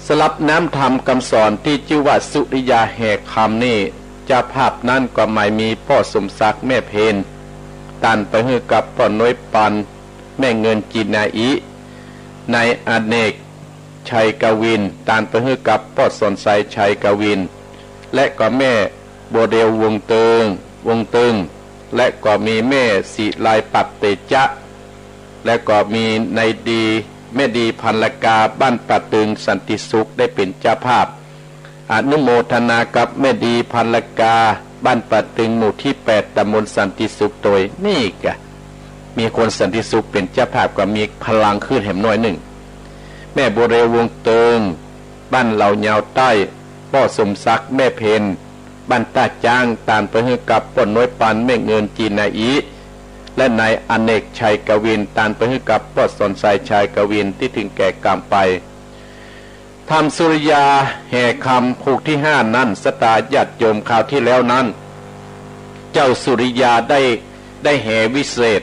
สลับน้ำธรรมคำสอนที่ชื่อว่าสุริยาแห่คำนี่เจ้าภาพนั่นก็หมายมีพ่อสมศักดิ์แม่เพนตันไปให้กับพ่อน้อยปันแม่เงินจีนาอีในอเนกชัยกวินตันไปให้กับพ่อสนไซชัยกวินและก็แม่โบเดลวงเติงและก็มีแม่ศิลายปัตเตจะและก็มีในดีแม่ดีพันลกาบ้านปะตึงสันติสุขได้เป็นเจ้าภาพอนุโมทนากับแม่ดีพันลกาบ้านปะตึงหมู่ที่8ตำบลสันติสุขโดยนี่กะมีคนสันติสุขเป็นเจ้าภาพก็มีพลังขึ้นแห่มน้อยหนึ่งแม่โบเรวงเติงบ้านเหล่ายาวใต้พ่อสมศักดิ์แม่เพนบ้านตาจ้างตานไปให้กับป่นน้อยปันแม่เงินจีนาอีและนายอเนกชัยกวินตานไปให้กับพ่อสนไซชัยกวินที่ถึงแก่กรรมไปทำสุริยาแห่คำผูกที่5นั้นสตาญาติโยมคราวที่แล้วนั้นเจ้าสุริยาได้แห่วิเศษ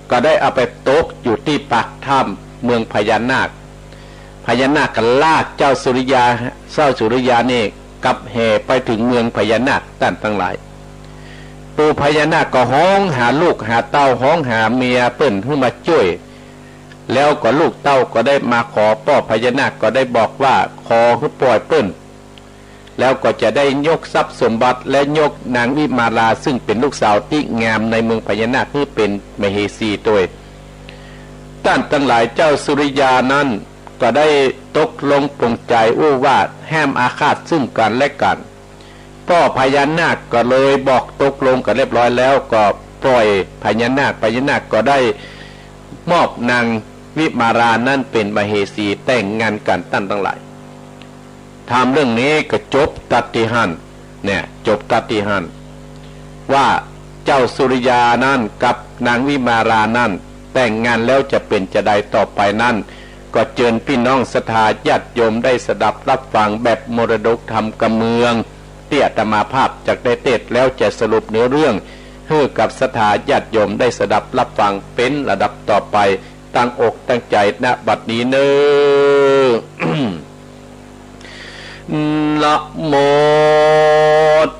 ก็ได้เอาไปตกอยู่ที่ปากถ้ำเมืองพญานาคก็ลากเจ้าสุริยานี่กับแห่ไปถึงเมืองพญานาคตั้นทั้งหลายปู่พญานาคก็ห้องหาลูกหาเต้าห้องหาเมียเปิ้นขึ้นมาช่วยแล้วก็ลูกเต้าก็ได้มาขอพ่อพญานาคก็ได้บอกว่าขอให้ปล่อยเปิ้นแล้วก็จะได้ยกทรัพย์สมบัติและยกนางวิมาลาซึ่งเป็นลูกสาวที่งามในเมืองพญานาคที่เป็นมเหสีด้วยท่านทั้งหลายเจ้าสุริยานั้นก็ได้ตกลงปลงใจว่าแห้มอาฆาตซึ่งกันและกันพ่อพญานาคก็เลยบอกตกลงกันเรียบร้อยแล้วก็ปล่อยพญานาคก็ได้มอบนางวิมารานั้นเป็นมเหสีแต่งงานกันตั้นทั้งหลายทำเรื่องนี้ก็จบตัดติหันเนี่ยจบตัดติหันว่าเจ้าสุริยานั้นกับนางวิมารานั้นแต่งงานแล้วจะเป็นจะใดต่อไปนั้นก็เชิญพี่น้องศรัทธาญาติโยมได้สดับรับฟังแบบมรดกธรรมกำเมืองที่อาตมาภาพจากได้เทศแล้วจะสรุปเนื้อเรื่องให้กับศรัทธาญาติโยมได้สดับรับฟังเป็นระดับต่อไปตั้งอกตั้งใจณบัดนี้เน้อ นะโม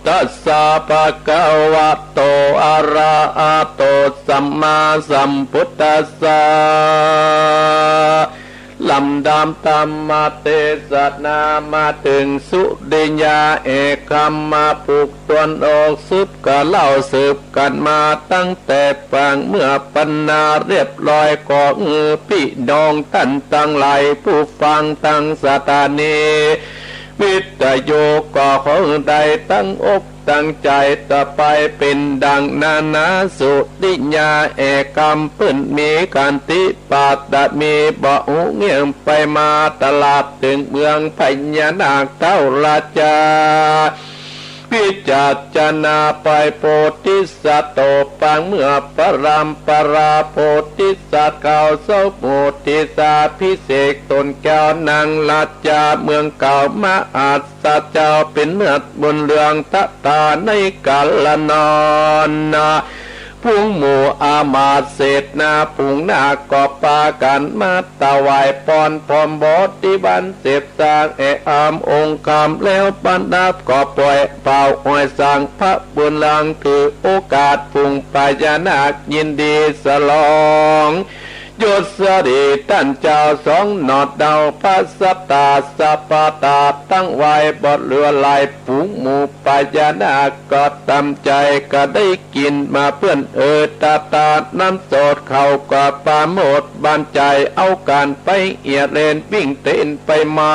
ตัสสะ ภะคะวะโตอะระหะโตสัมมาสัมพุทธัสสะลำดำธรรมเทศนามาถึงสุดิญญาเอกคำมาผูกตวนออกสืบก็เล่าสืบกันมาตั้งแต่ฟังเมื่อปัญนาเรียบร้อยก็พี่น้องท่านทั้งหลายผู้ฟังทั้งสถานีวิทยุก็ของใดตั้งอกตั้งใจต่อไปเป็นดังนาสุดิญญาเอกกรรมพื้นมีการติปาตะมีบ่หูเงียงไปมาตลาดถึงเมืองพญานาคเท่าราชาพิจารณาไปโพธิสัตว์โตปังเมื่อปรามปราโพธิสัตว์เก่าเสาโพธิสัตว์พิเศษตนแก้วนางราชาเมืองเก่ามาอาจสัจเจ้าเป็นเนื้อบนเรืองตะตาในกาลนอนนาพุงหมู่อามาตเศษนาพุงนาก็ปากันมาตะวายปอนพร้อมบทที่บันเสพสร้างอามองค์คำแล้วปันดับก็ปล่อยเป่าอ้อยสร้างพระบุญลังถือโอกาสพุงปายานาคยินดีสลองยศสดีท่านเจ้าสองหนอดดาวพระสัตตาสปาตาตั้งไว้บทเรือลายฝูงหมู่ปายานาคก็ตามใจก็ได้กินมาเพื่อนตาตาน้ำโสดเขาก็ปาโมดบานใจเอาการไปเอียเรนวิ่งเต้นไปมา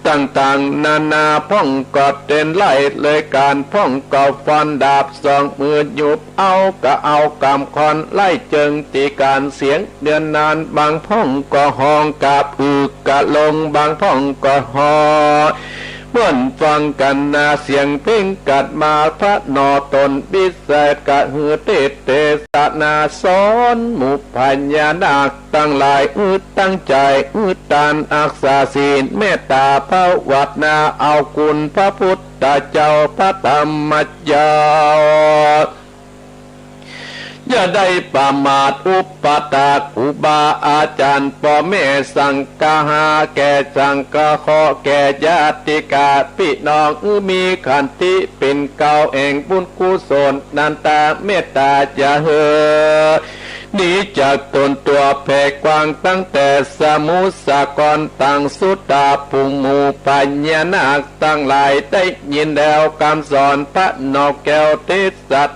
ต่างๆนานาพ่องกอดเต้นไล่เลยการพ่องก็ฟันดาบสองมือหยุบเอาก็เอากำคอนไล่เจิงตีการเสียงเดือนนานบางพ่องก็ห้องกับกะลงบางพ่องก็หอเมื่อนฟังกันนาเสียงเพ่งกัดมาพระนอตนบิเศษกะหือเตเตสนาสอนหมู่พัญญานาคตั้งหลายตั้งใจตานอักษาศีลเมตตาภาวัดนาเอาคุณพระพุทธเจ้าพระธรรมเจ้าอย่าได้ประมาทอุปตาครูบาอาจารย์พ่อแม่สังฆาหาแก่สังฆขอแก่ญาติกาพี่น้องมีขันติเป็นเก่าแห่งบุญกุศลนันตาเมตตาจะเฮอหนีจากตนตัวแผ่กว้างตั้งแต่สมุทรสาครตั้งสุดาภูมิหมู่ปัญญานาคตั้งหลายได้ยินแล้วคำสอนพระนอกแก้วเทศ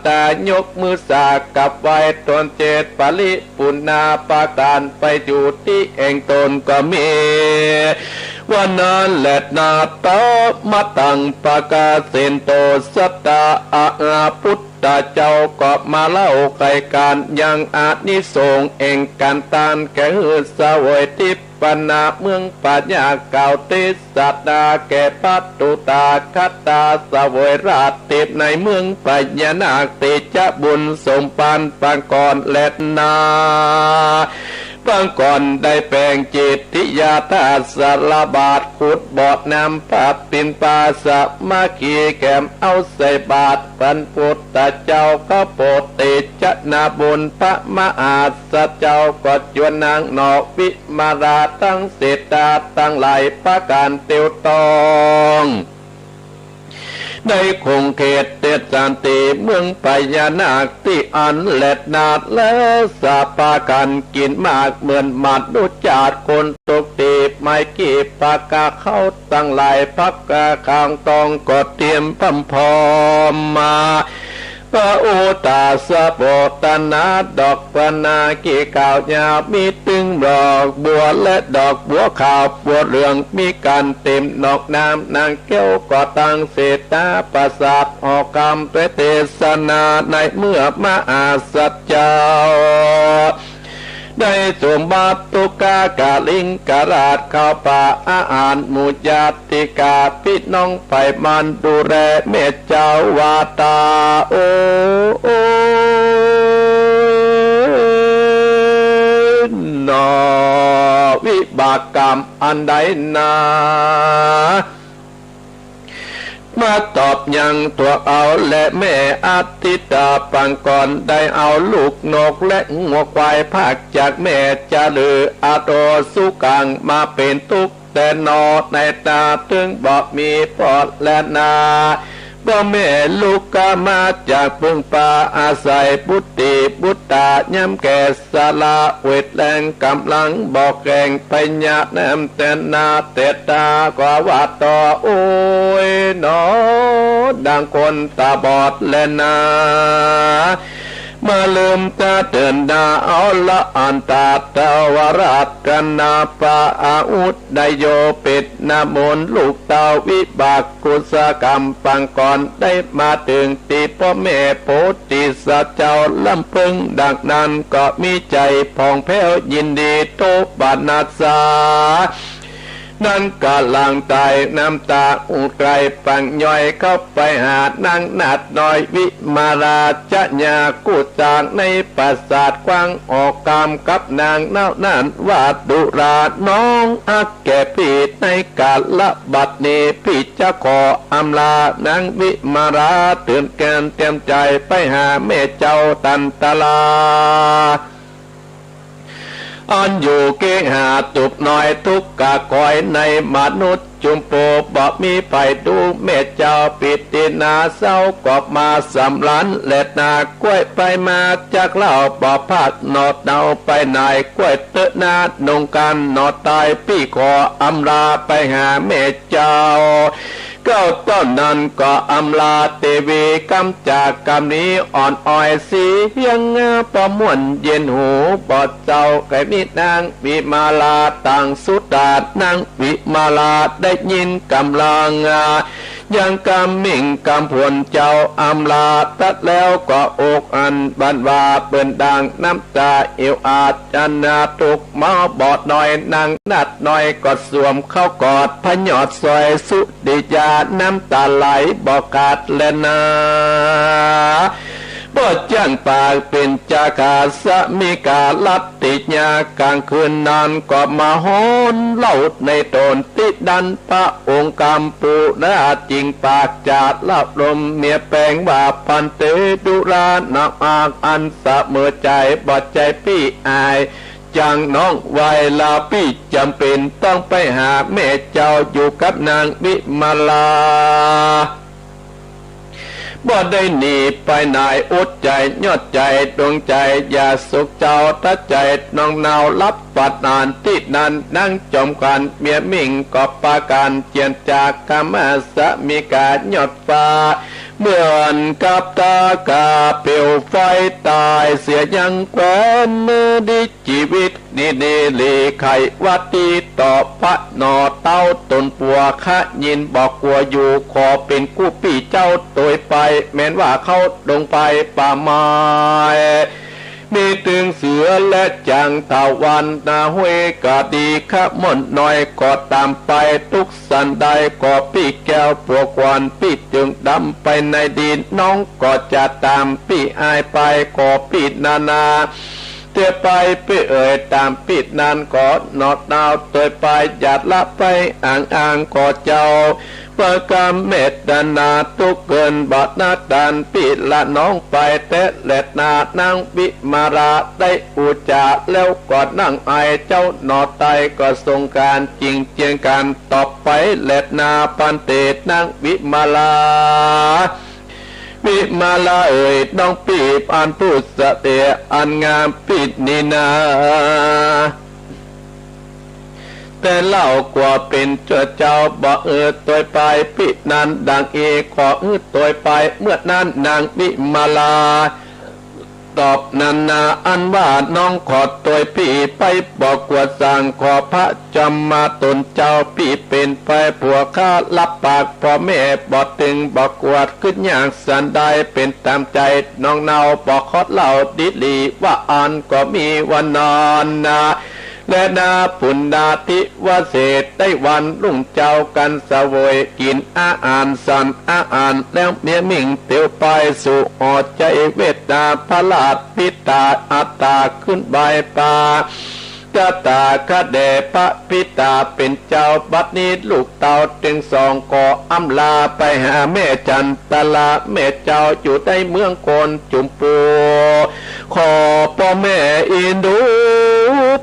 ตายกมือสากับไว้ตนเจตปริปุณนาปาการไปอยู่ที่เองตนก็มีวันนั้นแหละนาตมาตังปากาเซนโตสัตตาอาพุทธเจ้าก็มาเล่าไกการยังอานิสงส์เองการตานแก่สวยทิปนาเมืองปัญญาเก่าติสัตดาแก่ปัตตุตาคัตตาสวยราชติดในเมืองปัญญานาคติจะบุญสมปันปังก่อนและนาบางก่อนได้แปลงจิตทิยาตาสารบาทขุดบ่อนำปับปินปาสะมาขีแกมเอาใส่บาทพันพุทธเจ้าก็โปรดติจนาบุญพระมหาสัจเจ้าก็จวนนางนอกวิมาราตั้งเศรษฐาตั้งหลายประการเตียวตองได้คงเขตเตสันติเมืองพญานาคที่อันแหลดนาดแล้วสาปากันกินมากเหมือนหมัดดุจาดคนตกตีบไม่กีบปากาเข้าตั้งหลายพักกาข้างตองก็เตรียมพำพอมมาพระโอตาสะโปตนาดอกปนากีก่าวยาวมีตึงดอกบัวและดอกบัวขาวบัวเหลืองมีการเต็มดอกน้ำนางแก้วก็ตั้งเศรษฐาประสาทออกกรรมเทศนาในเมื่อมาอาสัจเจ้าได้สมบัติตุกากาลิงกราชเข้าป่าอาหารหมู่ญาติกาพี่น้องไปมันดูแลเมตเจ้าวาตาโอนอวิบากกรรมอันใดนามาตอบยังตัวเอาและแม่อาทิตาปังก่อนได้เอาลูกนกและงัวควายภาคจากแม่จะลืออาโตสุกังมาเป็นทุกแต่นอในตาถึงบอกมีปอดและนา พ่อแม่ลูกก็มาจากพึ่งป่าอาศัยบุตติบุตตาย้ำแก่สาลาเวทแรงกำลังบอกแกงไปญาแนมแต่นาเตตากว่าว่าต่อโอ้ยหนอดังคนตาบอดและนามาลืมตาเดินดาเอาละอันตาตาวราชกันนาปาอาอุดไดโยปิดนามนลูกเตาวิบากกุศกรรมปังก่อนได้มาถึงตีพ่อแม่โพธิสัตว์เจ้าลำพึงดังนั้นก็มีใจผ่องแผ้วยินดีโตบานาสานั่นกะลังตายน้ำตาอุไกรปังย่อยเข้าไปหานางนาดน้อยวิมาราชญากุจางในปราสาทกว้างออกกามกับนางเน่านั่นวาดุราน้องอักแก่พี่ในกาลบัดนี้พี่จะขออำลานางวิมาราตื่นแกนเตรียมใจไปหาแม่เจ้าตันตลาอันอยู่เกหาตุบน้อยทุกกะคอยในมนุษย์จุมโปบ่มีไผดูแม่เจ้าปิตินาเศร้ากอบมาสำลันและนากล้วยไปมาจากเล่าบ่พัดนอดเนาไปไหนกล้วยเตอะนาดนงกันนอดตายพี่ขออำลาไปหาแม่เจ้าก็ต้นนั้นก็อำลาเตวีกำจากกรรมนี้อ่อนอ้อยสีเฮียงประมวลเย็นหูบอดเจ้าไก่มีนางวิมาลาต่างสุดาดนางวิมาลาได้ยินกำลังยังกำมิ่งกำผลเจ้าอำลาตัดแล้วก็อกอันบันว่าเปิ่นดังน้ำตาเอวอาจจันนาตุกมาบอดหน่อยนางนัดหน่อยก็สวมเข้ากอดพยอดซอยสุดิยาน้ำตาไหลบอกกาดและนาบ่จันปากเป็นจากาสมิกาลัตติญากลางคืนนานก็มาโหนเล่าในตนติดันพระองค์กำปูนาจริงปากจาดลับลมเมียแปลงบาพันเตดุรานาอากอันสะเมื่อใจบอดใจพี่อายจังน้องไวลาพี่จำเป็นต้องไปหาแม่เจ้าอยู่กับนางวิมาลาบ่ได้หนีไปไหนอดใจยอดใจดวงใจอย่าสุขเจ้าตัดใจน้องนาวรับปัดนานที่นั้นนั่งจมกันเมียมิ่งก็ปาการเจียนจากกามสะมีการยอดฟ้าเมื่อนกับตากาเปลวไฟตายเสียยังแควนมือดิชีวิตนี่เนลีไขวัดตีต่อพระนอเต้าตนปัวขะยินบอกกลัวอยู่ขอเป็นกู้ปี่เจ้าตัวไปแม้นว่าเขาลงไปป่าไม้มีตึงเสือและจังตะวันนาห้วยกะดีขะม่อนน้อยก็ตามไปทุกสันใดก็พี่แก้วปวกวันพี่จึงดำไปในดินน้องก็จะตามพี่อายไปก็พี่นาเตือไปเอ่ยตามปิดนานก็นอดนาวเตยไปหยาดละไปอ่างก็เจ้าเพื่อกำเม็ดดานาตุกเกินบอดนาดันปิดละน้องไปแต่เล็ดนานางวิมาราได้อุจาแล้วก็นั่งไอเจ้านอดไตก็ทรงการจริงเจียงการต่อไปเล็ดนาปันเตนางวิมาลาวิมาลาเอ่ยน้องปีบอันผู้สเตียอันงามปิดนินาแต่เล่ากว่าเป็นเจ้าบ่ตัวไปปิดนั้นดังเอขอตัวไปเมื่อนั้นนางวิมาลาตอบนันนาอันว่าน้องขอตัวพี่ไปบอกกว่าสั่งขอพระจำมาตนเจ้าพี่เป็นไปผัวข้ารับปากพ่อแม่บอกตึงบอกกวดขึ้นอย่างสันได้เป็นตามใจน้องเนาบอกขอเล่าดิลีว่าอันก็มีวันนอนนาและนาปุณณาธิวเศษได้วันรุ่งเจ้ากันสวยกินอาหารสันอาหารแล้วเมียมิ่งเตียวไปสู่อดใจเวทนาพระลาดพิตาอัตตาขึ้นใบปากตาคเดพระพิตาเป็นเจ้าบัดนี้ลูกเต่าจึงสองก่ออำลาไปหาแม่จันตลาแม่เจ้าอยู่ในเมืองโกนจุมปูขอพ่อแม่อินดู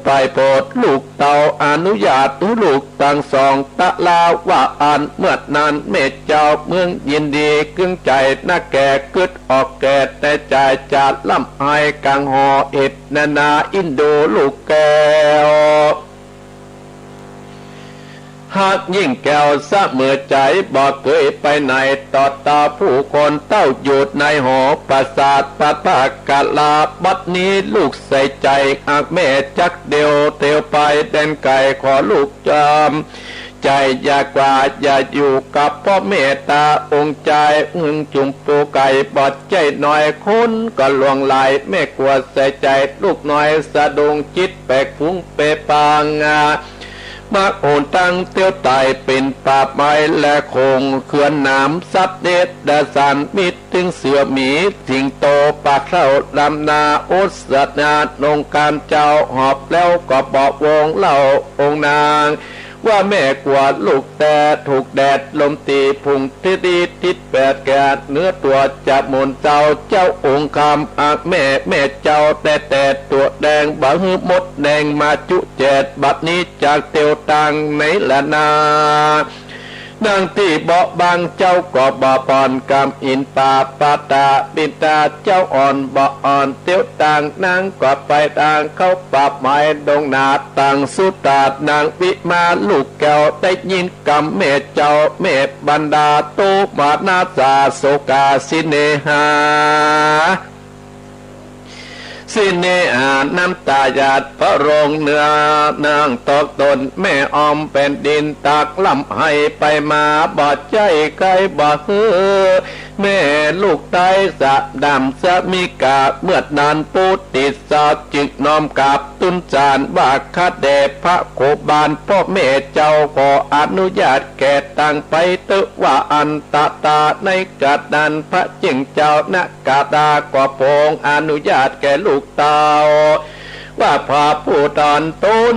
ไปโปรดลูกเต่าอนุญาตลูกต่างสองตะลาว่าอันเมื่อนานเมตเจ้าเมืองยินดีกึ่งใจน่าแก่กึดออกแก่แต่ใจจัดล่ำไห้กังหอเอ็ดนาอินโดลูกแก้วหากยิ่งแก้วเสมอใจบอกเคยไปไหนต่อตาผู้คนเต้าอยู่ในหอประสาทปะปากาลาบัดนี้ลูกใส่ใจหากแม่จักเดียวเตียวไปแดนไก่ขอลูกจำใจอยากว่าอย่าอยู่กับพ่อเมตตาองค์ใจจุมปูไก่บอดใจหน่อยคนก็ลวงไหลแม่กลัวใส่ใจลูกน้อยสะดุงจิตแปลกฟุ้งเปปางมาโอนตั้งเตี้ยวไตเป็นป่าไม้และคงเขื่อนน้ำซัดเด็ดดาสันมิดถึงเสือหมีสิงโตปลาเข้าลำนาโอสนานงการเจ้าหอบแล้วก็บอกวงเล่าองนางว่าแม่กวาดลูกแต่ถูกแดดลมตีพุงทิศทิศแปดแกดเนื้อตัวจับมนเจ้าเจ้าองค์คำอักแม่เจ้าแต่ตัวแดงบังมดแดงมาจุเจ็ดบัดนี้จากเตียวตังไหนละนานางที่เบาบางเจ้าก็บ่ปอนกำอินปาปาตาปินตาเจ้าอ่อนบ่อ่อนเตี้ยวต่างนางก็ไปต่างเข้าปรับไม้ดงนาต่างสุตาดนางวิมาลูกแก้วได้ยินกำแม่เจ้าแม่บรรดาโตมานาสาโสกาสิเนหาสิเนอาน้ำตาหยาดพระโรงเนื้อนางตกตนแม่ออมเป็นดินตักลำให้ไปมาบอดใจไกลบ่เฮือแม่ลูกไตสะดำสะมิกาเมื่อนานปูติดสอดจึกน้อมกับตุนจานบาคาเดพระโคบาลพ่อแม่เจ้าขออนุญาตแก่ตั้งไปเตว่าอันตาในกัดดันพระจิงเจ้านักกาดาก่อพงอนุญาตแก่ลูกเตาว่าพาผู้ตอนต้น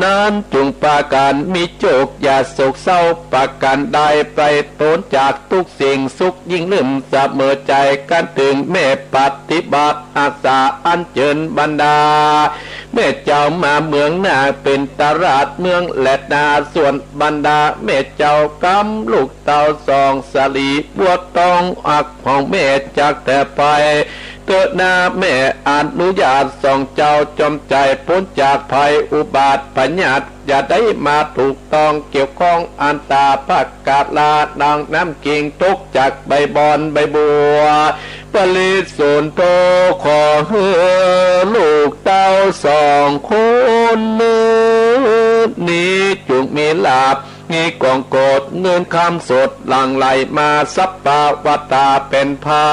นานจุงปาการมีโจกอย่าโศกเศร้าปาการได้ไปต้นจากทุกสิ่งสุขยิ่งลืมเสมอใจกันถึงแม่ปฏิบัติอาสาอันเจิญบรรดาแม่เจ้ามาเมืองหน้าเป็นตลาดเมืองและนาส่วนบรรดาแม่เจ้ากำลูกเต่าสองสลีบวชต้องอักของแม่จากแต่ไปเกิดหน้าแม่อนุญาตส่องเจ้าจอมใจพ้นจากภัยอุบาทปัญญาอย่าได้มาถูกต้องเกี่ยวข้องอันตาภักกาลาดังน้ำกิ่งทุกจากใบบอนใบบัวปลิสุนโตขอเฮือลูกเต้าสองคนนี้จุกมีลาบมีกองโกดเงินคำสดหลั่งไหลมาสัปปะวัตตาเป็นพา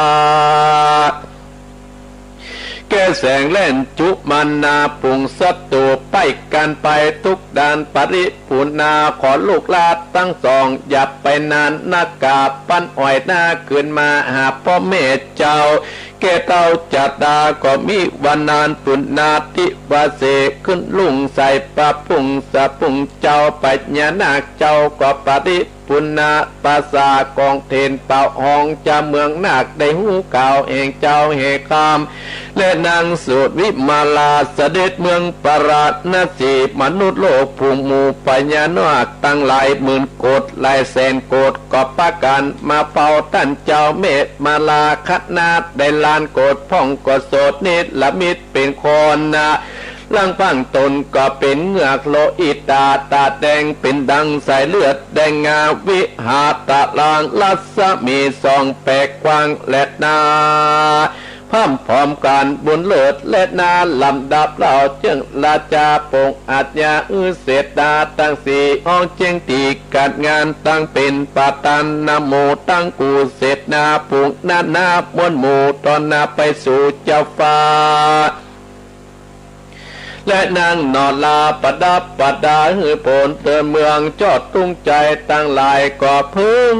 แก่แสงเล่นจุมันนาปุงสัตตูไปกันไปทุกด้านปริปุนาขอลูกลาดตั้งสองอย่าไปนานนากาปั้นอ้อยหน้าขึ้นมาหาพ่อแม่เจ้าแก่เต้าจัดดาก็มีวันนานปุณนาติวาเสขึ้นลุงใส่ปะปุงสะปุงเจ้าปัญญานาคเจ้าก็ปฏิปุณนาภาษากองเทนเป่าห้องจะเมืองนาคได้หูข่าวเองเจ้าเฮคามและนางสุดวิมาลาเสด็จเมืองปราณนสีมนุษย์โลกภูมิหมู่ปัญญานาคตั้งหลายหมื่นโกดหลายแสนโกดก็ปะกันมาเป่าท่านเจ้าเมตมาลาคณาได้ลานโกดพ่องก็โสดนิดละมิดเป็นคนนะล่างพังตนก็เป็นเหงือกโลอิตาตาแดงเป็นดังสายเลือดแดงงาวิหาตะลางลัศมีสองแปกกว้างและนาพร้อมพร้อมกันบุญเลิศและนาลำดับเราจึงราชาปงอาจญาเสดดาตั้งสี่ห้องเจียงตีการงานตั้งเป็นปาตันนาโมตั้งกูเสดนาปุงนานามวนหมู่ตอนนาไปสู่เจ้าฟ้าและนางนอนลาประดับประดาหือผลเตือนเมืองจอดตุ้งใจตั้งหลายก่อพึ่ง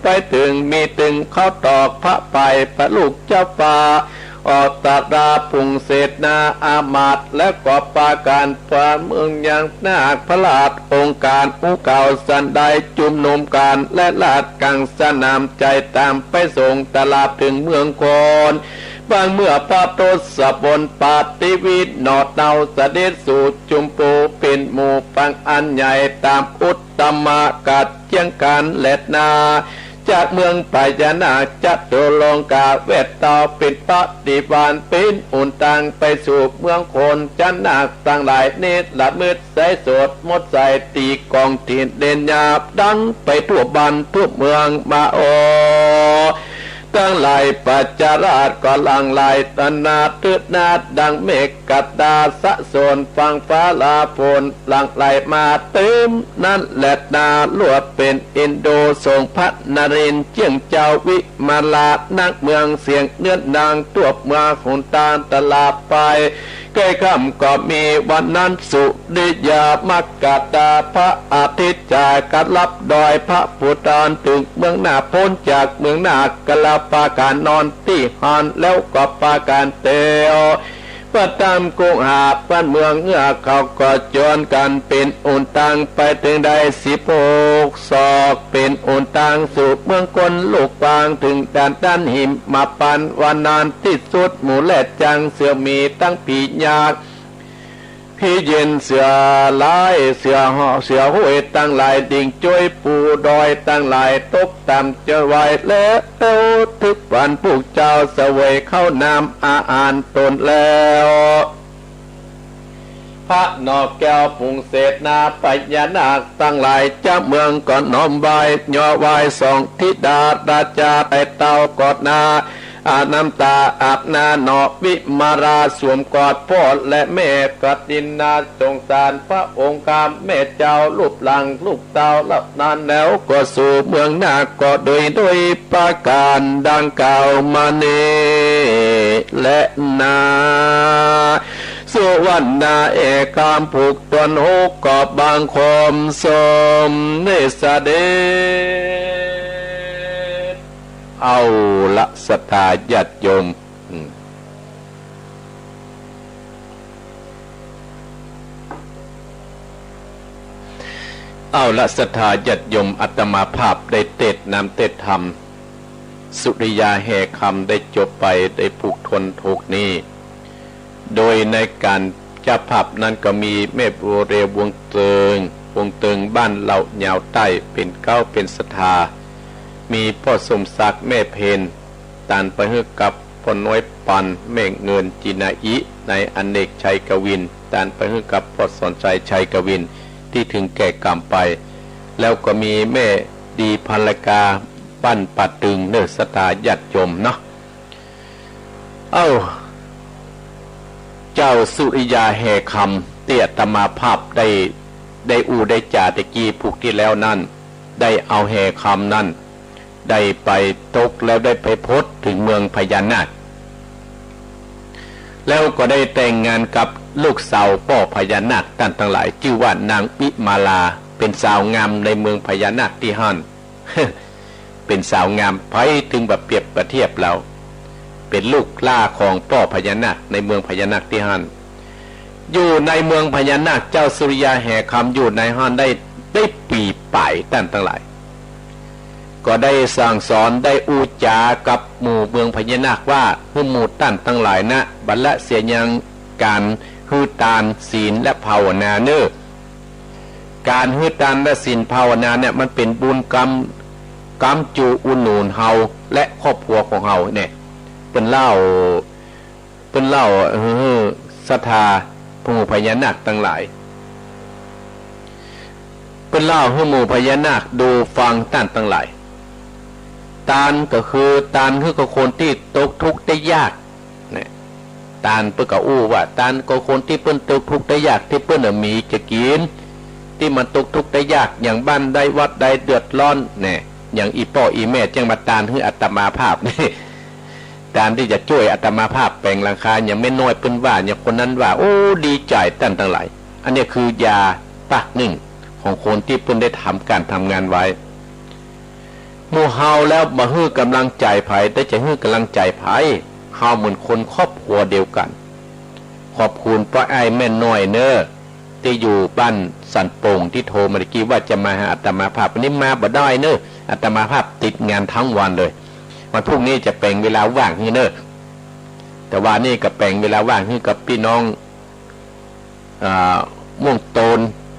ไปถึงมีตึงเข้าตอกพระไปพระลูกเจ้าป่าออกตาดาพุงเศษนาอามาตและก่อปาการฝ่าเมืองยังนาคพระลาดองค์การผู้เก่าสันได้จุมนุมการและลาดกังสนามใจตามไปส่งตลาดถึงเมืองโคน บางเมื่อพระทศพลปาติวิทนอดเนาเสด็จสู่จุมปูเป็นหมู่ปังอันใหญ่ตามอุตตมกัดเจียงการแลดนาจากเมืองปายนาจัตุลงกาเวทตาเป็นปฏิบาลเป็นอุ่นตังไปสู่เมืองคนจันนาต่างหลายเนตรละมืดใสสดมดใสตีกองถิ่นเด่นหยาบดังไปทั่วบ้านทั่วเมืองมาโอตั้งหลายปัจจาราชก็ลังไหลตนาตืดนาดดังเมฆกัดดาสะโสนฟังฟ้าลาฝนหลังไหลมาเติมนั่นแหละนาลวดเป็นอินโดทรงพัฒนรินเจียงเจ้าวิมาลานักเมืองเสียงเนื้อนางตัวเมืองขุนตาลตลาดไปใกล้ค่ำก็มีวันนั้นสุริยามักกะตาพระอาทิตย์จากกัดลับดอยพระพุทธานถึงเมืองหน้าพ้นจากเมืองหน้ากะลาปาการนอนที่หานแล้วก็ปาการเตวประตามกุงหาบ้านเมืองเอื้อเขาก็จรกันเป็นอุ่นตังไปถึงได้16 ศอกเป็นอุ่นตังสู่เมืองคนลูกกวางถึงด้านหิมมาปันวันนานที่สุดหมู่แลดจังเสือมีตั้งปียากพี่เย็นเสือลายเสือห่อเสือห้วยตั้งหลายดิ่งจ้อยปูดอยตั้งหลายตกต่ำเจอไว้แล้วทึกวันพวกเจ้าเสวยเข้านำอาหารตนแล้วพระนอกแก้วปุงเศษนาปยานาคตั้งหลายเจ้าเมืองก่อนน้อมใบย่อไว้สองธิดาราชาไต่เต้ากอดนาอาน้ำตาอาบนาหนอวิมาราสวมกอดพ่อและแม่กดินนาสงสารพระองค์กามแม่เจ้าลูกหลังลูกเต้าลับนานแล้วก็สู่เมืองนาก็โดยประการดังกล่าวมาเนและนาสุวรรณาเอกามผูกตนหกกอบบางคมสมเนสเดเอาละศรัทธาญาติโยมเอาละศรัทธาญาติโยมอาตมาภาพได้เทศนำเทศธรรมสุริยาแห่คำได้จบไปได้ผูกทนถูกนี้โดยในการเจ้าภาพนั้นก็มีแม่บัวเรวงเติงบ้านเหล่าเหยาวใต้เป็นเก้าเป็นศรัทธามีพ่อสมศักดิ์แม่เพนตานไปเฮือกับพ่อน้อยปันแม่เงินจินาอิในอเนกชัยกวินตานไปเฮือกับพ่อสอนใจชัยกวินที่ถึงแก่กรรมไปแล้วก็มีแม่ดีภรรกาบ้านปัดตึงเนื้อสตาญาติโยมเนาะเจ้าสุริยาแห่คำเตี้ยตมาภาพได้ได้จ่าตะกี้ผูกที่แล้วนั่นได้เอาแห่คำนั่นได้ไปตกแล้วได้ไปพบถึงเมืองพญานาคแล้วก็ได้แต่งงานกับลูกสาวพ่อพญานาคท่านทั้งหลายชื่อว่านางวิมาลาเป็นสาวงามในเมืองพญานาคที่ฮั่น เป็นสาวงามไปถึงแบบเปรียบประเทียบแล้วเป็นลูกล่าของพ่อพญานาคในเมืองพญานาคที่ฮั่นอยู่ในเมืองพญานาคเจ้าสุริยาแห่คำอยู่ในฮั่นได้ปีป่ายท่านทั้งหลายก็ได้สั่งสอนได้อูจากับหมู่เมืองพญานาคว่าหมู่ท่านทั้งหลายนะบัลละเสียยังการฮือตานศีลและภาวนาเนอการฮือตานและศีลภาวนาเนี่ยมันเป็นบุญกรรมจูอุนูนเฮาและครอบครัวของเฮาเนี่ยเป็นเล่าศรัทธาหมู่พญานาคทั้งหลายเป็นเล่าให้หมู่พญานาคดูฟังท่านทั้งหลายตานก็คือตานคือคนที่ตกทุกข์ได้ยากเนี่ยตานเปิ้นก็อู้ว่าตานก็คนที่เปิ้นตกทุกข์ได้ยากที่เปิ้นมีจะกินที่มันตกทุกข์ได้ยากอย่างบ้านใดวัดใดเดือดร้อนเนี่ยอย่างอีพ่ออีแม่จังมาตานให้อาตมาภาพนี่ตานที่จะช่วยอาตมาภาพแปลงราคาอย่างไม่น้อยเปิ้นว่าอย่างคนนั้นว่าโอ้ดีใจท่านทั้งหลายอันนี้คือยาปากหนึ่งของคนที่เปิ้นได้ทำการทำงานไว้หมู่เฮาแล้วมาฮื้อกำลังใจไผได้จะฮื้อกำลังใจไผเฮาเหมือนคนครอบครัวเดียวกันขอบคุณป้าไอ้แม่น้อยเนอที่อยู่บ้านสันโป่งที่โทรมาเมื่อกี้ว่าจะมาหาอาตมาภาพวันนี้มาบ่ได้เนออาตมาภาพติดงานทั้งวันเลยวันพรุ่งนี้จะเป็นเวลาว่างนี่เนอ แต่ว่านี่ก็แบ่งเวลาว่างให้กับพี่น้องม่วงโตน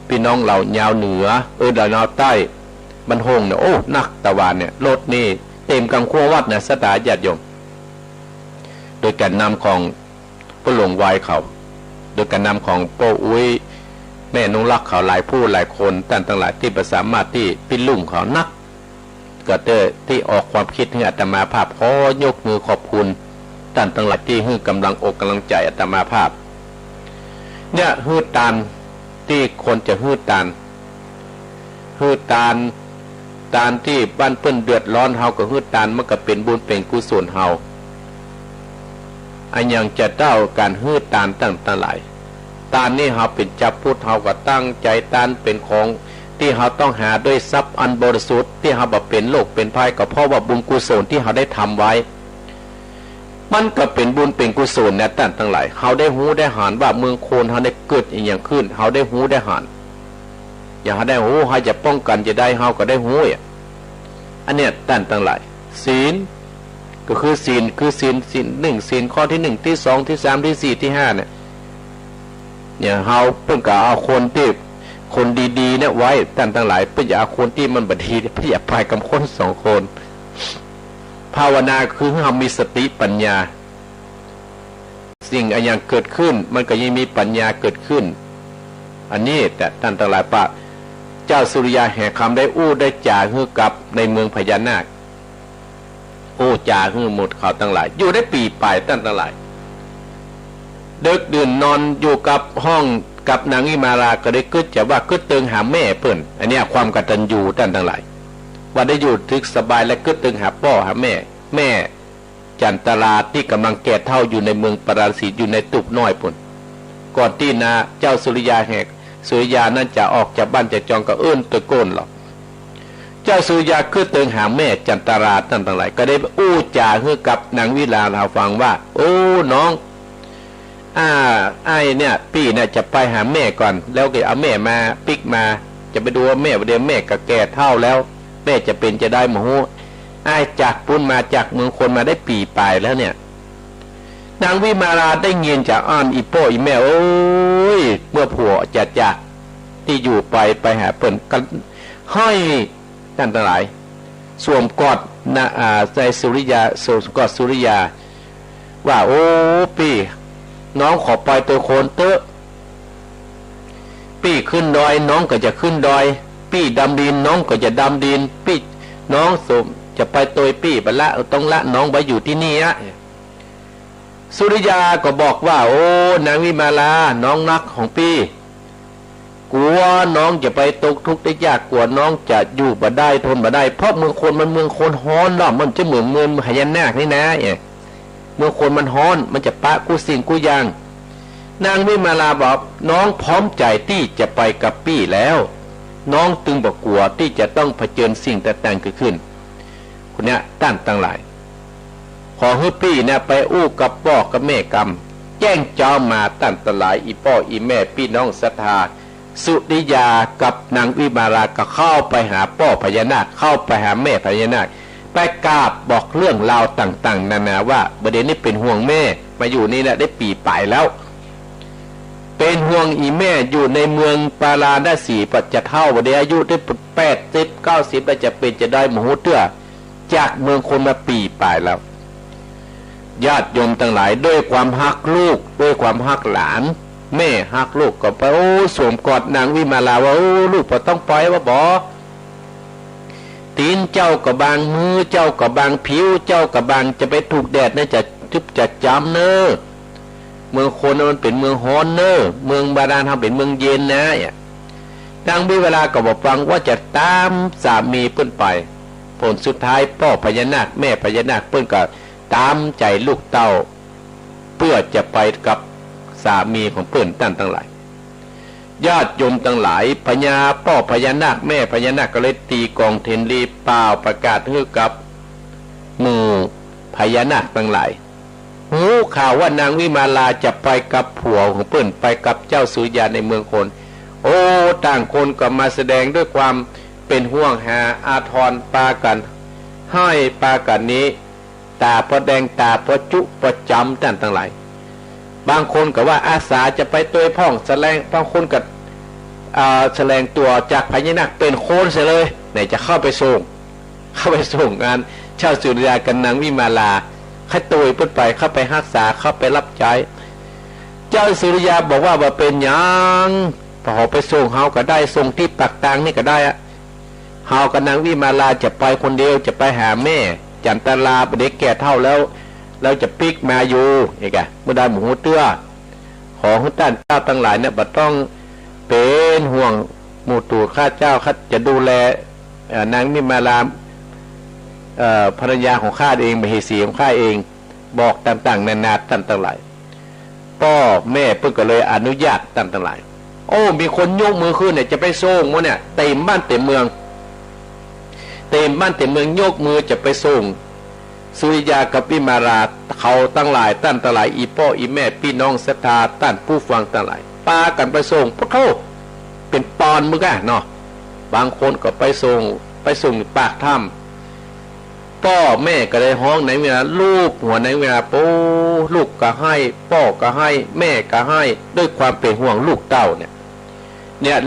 พี่น้องเหล่ายาวเหนือเหล่ายาวใต้บันหงเนี่ยโอ้นักตะวันเนี่ยรถนี่เต็มกำขั้ววัดเนี่ยสตาญาติโยมโดยการนำของพระหลวงวายเขาโดยการนำของโป้อุ้ยแม่นุรักเขาหลายผู้หลายคนท่านทั้งหลายที่ประสามารถที่พิลุ่มเขานักก็เตอที่ออกความคิดให้อาตมาภาพขอยกมือขอบคุณท่านทั้งหลายที่ให้กำลังอกกำลังใจอาตมาภาพเนี่ยฮืดตานที่คนจะฮืดตานที่บ้านเปิ้นเดือดร้อนเฮาก็ฮืดตานมันก็เป็นบุญเป็นกุศลเฮาอันยังจะเต้าการฮืดตานตั้งหลายตานนี่เฮาเป็นจับพุทธเฮาก็ตั้งใจตานเป็นของที่เฮาต้องหาด้วยทรัพย์อันบริสุทธิ์ที่เฮาบ่เป็นโลกเป็นภัยก็เพราะว่าบุญกุศลที่เฮาได้ทำไว้มันก็เป็นบุญเป็นกุศลนะท่านทั้งหลายเฮาได้หูได้หานว่าเมืองโคนเฮาได้เกิดอีหยังขึ้นเฮาได้หูได้หานอย่าได้หูเฮาจะป้องกันจะได้เฮาก็ได้หูอันเนี้ยท่านทั้งหลายศีลก็คือศีล1ศีลข้อที่1ที่2ที่3ที่4ที่5เนี่ยเฮาเพิ่นก็เอาคนดีๆเนี่ยไว้ท่านทั้งหลายเพิ่นอย่าเอาคนที่มันบ่ดีเพิ่นอย่าไปกับคน2คนภาวนาคือเฮามีสติปัญญาสิ่งอย่างเกิดขึ้นมันก็ยังมีปัญญาเกิดขึ้นอันนี้แต่ท่านทั้งหลายปะเจ้าสุริยาแห่คำได้อู้ได้จ่าฮือกับในเมืองพญานาคอู้จ่าฮือหมดเขาทั้งหลายอยู่ได้ปีปลายท่านทั้งหลายเดึกดื่นนอนอยู่กับห้องกับนางวิมาราก็ได้กึศจะว่ากึศตึงหาแม่เพิ่นอันนี้ความกตัญญูท่านทั้งหลายว่าได้อยู่ทึกสบายและกึศตึงหาพ่อหาแม่จันตราที่กำลังแก่เท่าอยู่ในเมืองปราสีอยู่ในตุบน้อยพุ่นก่อนที่นาเจ้าสุริยาแห่สุริยานั้นจะออกจากบ้านจากจองก็เอื้นตะโกนหรอกเจ้าสุริยาคือเติงหาแม่จันตราท่านทั้งหลายก็ได้อู้จ่าให้กับนางวิลาเราฟังว่าโอ้น้องไอ้เนี่ยพี่เนี่ยจะไปหาแม่ก่อนแล้วก็เอาแม่มาปิกมาจะไปดูว่าแม่ประเดี๋ยวแม่ก็แก่เท่าแล้วแม่จะเป็นจะได้หมูไอ้จากปุ้นมาจากเมืองคนมาได้ปีปลายแล้วเนี่ยนางวิมาราได้เงียนจากอ้อนอีโป้อีแม่โอ้ยเมื่อผัวจากที่อยู่ไปหาเปิ่นกันห้อยท่านทั้งหลายสวมกอดใจสุริยาสวมกอดสุริยาว่าโอ้พี่น้องขอไปตัวโคนเตอะพี่ขึ้นดอยน้องก็จะขึ้นดอยพี่ดำดินน้องก็จะดำดินพี่น้องสมจะไปตัวพี่บัลละต้องละน้องไปอยู่ที่นี่สุริยาก็บอกว่าโอ้นางวิมาลาน้องนักของพี่กลัวน้องจะไปตกทุกข์ได้ยากกลัวน้องจะอยู่บ่ได้ทนบ่ได้เพราะเมืองคนมันเมืองคนฮ้อนเนาะมันจะเหมือนเมืองพญานาคนี่นะเมื่อคนมันฮ้อนมันจะปะกูสิ่งกูอย่างนางวิมาลาบอกน้องพร้อมใจที่จะไปกับพี่แล้วน้องตึงบอกกลัวที่จะต้องเผชิญสิ่งต่างๆเกิดขึ้นคุณเนี่ยต้านตั้งหลายขอให้พี่เนี่ยไปอู้กับพ่อกับแม่กรรมแจ้งจอมมาต้านตหลายอีพ่ออีแม่พี่น้องศรัทธาสุริยากับนางวิมาลาก็เข้าไปหาพ่อพญานาคเข้าไปหาแม่พญานาคไปกราบบอกเรื่องราวต่างๆนานาว่าประเด็นนี้เป็นห่วงแม่มาอยู่นี่แหละได้ปีปลายแล้วเป็นห่วงอีแม่อยู่ในเมืองปาราณสีปัจจะเท่าประเดี๋ยวอายุได้80-90แล้วจะเป็นจะได้มโหเตื้อจากเมืองคนมาปีปลายแล้วญาติโยมทั้งหลายด้วยความฮักลูกด้วยความฮักหลานแม่ฮักลูกก็ไปโอ้สวมกอดนางวิมาลาว่าโอ้ลูกบ่ต้องปล่อยว่าบ่ตีนเจ้ากับบางมือเจ้ากับบางผิวเจ้ากับบางจะไปถูกแดดนะจะจำเนอเมืองคนมันเป็นเมืองฮ้อนเนอเมืองบาดาลทำเป็นเมืองเย็นนะนางวิมาลาก็บอกฟังว่าจะตามสามีเปิ้นไปผลสุดท้ายพ่อพญานาคแม่พญานาคเปิ้นก็ตามใจลูกเต้าเพื่อจะไปกับสามีของเปิ้นตั้งหลายญาติโยมทั้งหลายพญาพ่อพญานาคแม่พญานาคก็เลยตีกองเทนรีเปล่าประกาศให้กับหมู่พญานาคทั้งหลายหูข่าวว่านางวิมาลาจะไปกับผัวของเปิ้นไปกับเจ้าสุริยาในเมืองคนโอ้ต่างคนก็มาแสดงด้วยความเป็นห่วงหาอาทรปากันให้ปากันนี้ ตาพอแดงตาพอจุพอจำท่านทั้งหลายบางคนก็ว่าอาสาจะไปตัวพ่องแสดงบางคนก็แสดงตัวจากพญานาคเป็นโคนเสียเลยไหนจะเข้าไปส่งงานเช่าสุริยากันนางวิมาลาให้ตัวพุ่นไปเข้าไปรักษาเข้าไปรับใช้เจ้าสุริยาบอกว่าเป็นหยังพอไปส่งเฮาก็ได้ส่งที่ปักตางนี่ก็ได้อะเฮากับนางวิมาลาจะไปคนเดียวจะไปหาแม่จันตลาเด็กแก่เท่าแล้วเราจะปิกมาอยู่อีกอะเมื่อได้หมูเตื้อของท่านเจ้าทั้งหลายเนี่ยบ่ต้องเป็นห่วงหมู่ตู่ข้าเจ้าข้าจะดูแลนางวิมาลาภรรยาของข้าเองมเหสีของข้าเองบอกต่างๆนานาท่านทั้งหลายพ่อแม่เพิ่งก็เลยอนุญาตท่านทั้งหลายโอ้มีคนยกมือขึ้นเนี่ยจะไปส่งมั้งเนี่ยเต็มบ้านเต็มเมืองยกมือจะไปส่งสุริยากับวิมาราเขาตั้งหลายท่านทั้งหลายอีพ่ออีแม่พี่น้องศรัทธาท่านผู้ฟังทั้งหลายปากันไปส่งพระเขาเป็นปอนมึงอะเนาะบางคนก็ไปส่งปากถ้ำพ่อแม่ก็เลยห้องในเวลาลูกหัวในเวลาโป้ลูกก็ให้พ่อก็ให้แม่ก็ให้ด้วยความเป็นห่วงลูกเต้าเนี่ย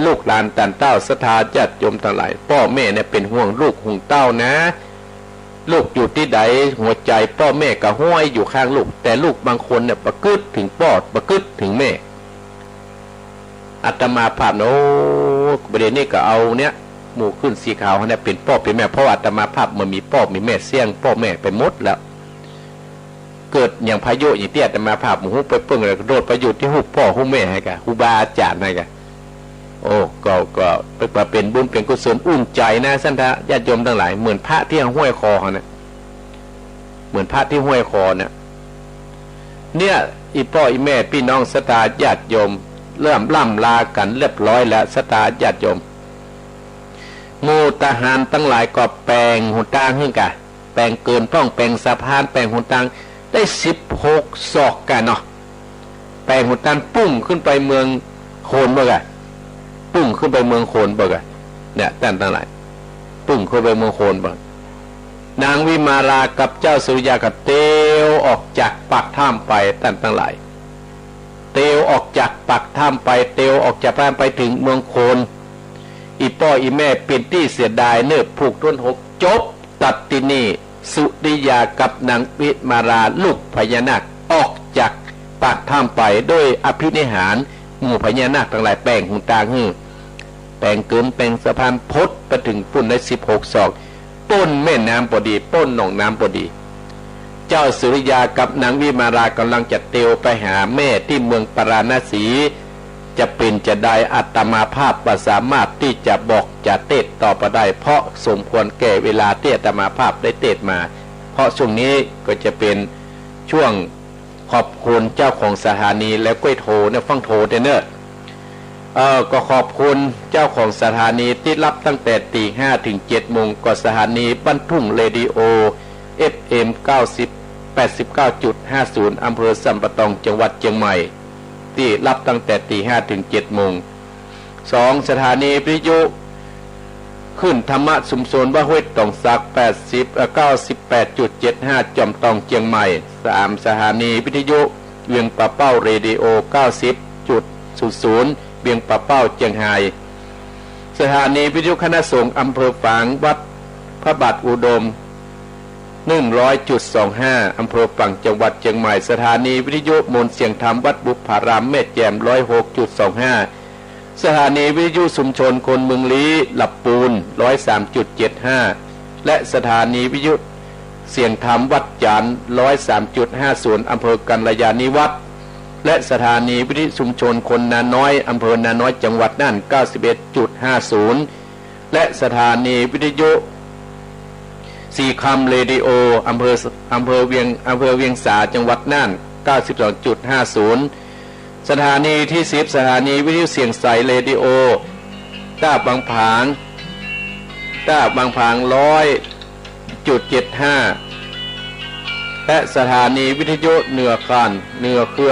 ลูกหลานตันเต้าศรัทธาญาติโยมทั้งหลายพ่อแม่เนี่ยเป็นห่วงลูกห่วงเต้านะลูกอยู่ที่ใดหัวใจพ่อแม่ก็ห้อยอยู่ข้างลูกแต่ลูกบางคนเนี่ยประกึศถึงพ่อประกึศถึงแม่อาตมาภาพโน้ประเด็นนี้ก็เอาเนี่ยหมู่ขึ้นสีขาวเนี่ยเป็นพ่อเป็นแม่เพราะอาตมาภาพมันมีพ่อมีแม่เสี่ยงพ่อแม่ไปหมดแล้วเกิดอย่างพายุอย่างที่อาตมาภาพหมู่ไปเปิ้งเลยโดดประโยชน์ที่หูพ่อหูแม่ให้กันหูบาอาจารย์ให้กันโอ้ก็เป็นบุญเป็นกุศลอุ่นใจนะสันทะญาติโยมทั้งหลายเหมือนพระที่ห้วยคอเนี่ยเหมือนพระที่ห้วยคอเนี่ยอีพ่ออีแม่พี่น้องศรัทธาญาติโยมเริ่มล่ำลากันเรียบร้อยแล้วศรัทธาญาติโยมหมู่ทหารทั้งหลายก็แปลงหุนตางขึ้นกันแปลงเกินป้องแปลงสะพานแปลงหุนตางได้16 ศอกกันเนาะแปลงหุนตางปุ้งขึ้นไปเมืองโคนบ่กันปุ้งขึ้นไปเมืองโคนบ่กันเนี่ยท่านทั้งหลายปุ้งขึ้นไปเมืองโคนบ่นางวิมารากับเจ้าสุริยาก็เตวออกจากปากถ้ำไปท่านทั้งหลายเตวออกจากปากถ้ำไปเตวออกจากถ้ำไปถึงเมืองโคนอีพ่ออีแม่เป็นที่เสียดายเนิบผูกต้นหกจบตัดตินีสุริยากับนางวิมาราลูกพญานาคออกจากปากถ้ำไปด้วยอภินิหารหมู่พญานาคทั้งหลายแปลงหุนตางแปลงเกินแปลงสะพานพดไปถึงปุ่นได้16 ศอกป้นแม่น้ำพอดีป้นหนองน้ำพอดีเจ้าสุริยากับนางวิมารากำลังจะเตียวไปหาแม่ที่เมืองปราณสีจะเป็นจะได้อัตมาภาพประสามารถที่จะบอกจะเทศต่อไปได้เพราะสมควรแก่เวลาที่อัตมาภาพได้เทศมาเพราะช่วงนี้ก็จะเป็นช่วงขอบคุณเจ้าของสถานีและก้อยโทเนี่ยฟังโทเนอร์ก็ขอบคุณเจ้าของสถานีที่รับตั้งแต่ตี 5 ถึง 7 โมงก็สถานีบ้านทุ่งเรดิโอ FM 89.50 อำเภอสัมปะตองจังหวัดเชียงใหม่ที่รับตั้งแต่ตี 5 ถึง 7 โมง2 สถานีวิทยุขึ้นธรรมะสุมโซนว่าห้วยตองซัก 98.75 จอมตองเชียงใหม่3 สถานีวิทยุเวียงป่าเป้าเรดิโอ 90.00 เวียงป่าเป้าเชียงไฮ้สถานีวิทยุคณะสงฆ์อำเภอฝางวัดพระบาทอุดม 100.25 อำเภอฝั่งจังหวัดเชียงใหม่สถานีวิทยุมนต์เสียงธรรมวัดบุพารามแม่แจ่ม 106.25 สถานีวิทยุชุมชนคนเมืองลี้หลับปูน 103.75 และสถานีวิทยุเสียงธรรมวัดจันทร์ 103.50 อำเภอกัลยาณิวัฒน์และสถานีวิทยุชุมชนคนนาน้อยอำเภอนาน้อยจังหวัดน่าน 91.50 และสถานีวิทยุสี่คำเรดิโออำเภอเวียงสาจังหวัดน่าน 92.50 สถานีที่10สถานีวิทยุเสียงใสเรดิโอต้าบางผาง 100.75 และสถานีวิทยุเหนือเขื่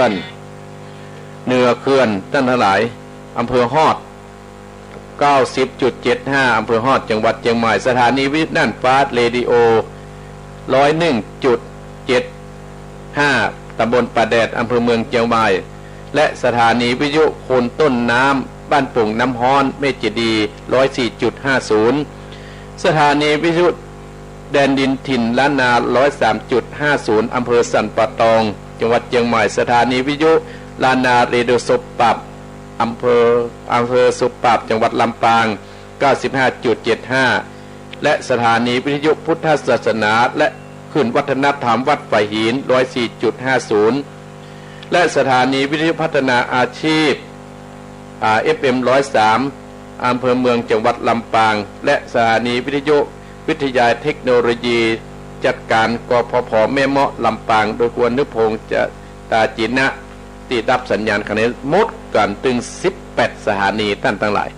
อนท่านทั้งหลายอำเภอฮอด 90.75 อำเภอฮอดจังหวัดเชียงใหม่สถานีวิทยุน่านฟ้าเรดิโอ 101.5 104.75ตำบลป่าแดดอำเภอเมืองเชียงใหม่และสถานีวิทยุโคนต้นน้ำบ้านปุ่งน้ำฮ้อนเมจิดี 104.50 สถานีวิทยุแดนดินถิ่นล้านนา 103.50 อำเภอสันป่าตองจังหวัดเชียงใหม่สถานีวิทยุล้านนาเรดิโอสุปับอำเภอสุปับจังหวัดลำปาง 95.75 และสถานีวิทยุพุทธศาสนาและขึ้นวัฒนธรรมวัดฝ่ายหิน 104.50 และสถานีวิทยุพัฒนาอาชีพFM 103 อำเภอเมืองจังหวัดลำปางและสถานีวิทยุวิทยาเทคโนโลยีจัดการกพพแม่เมาะลำปางโดยควรนึกพงษ์จะตาจีนะติดรับสัญญาณคะแนนหมดกันถึง18สถานีท่านทั้งหลาย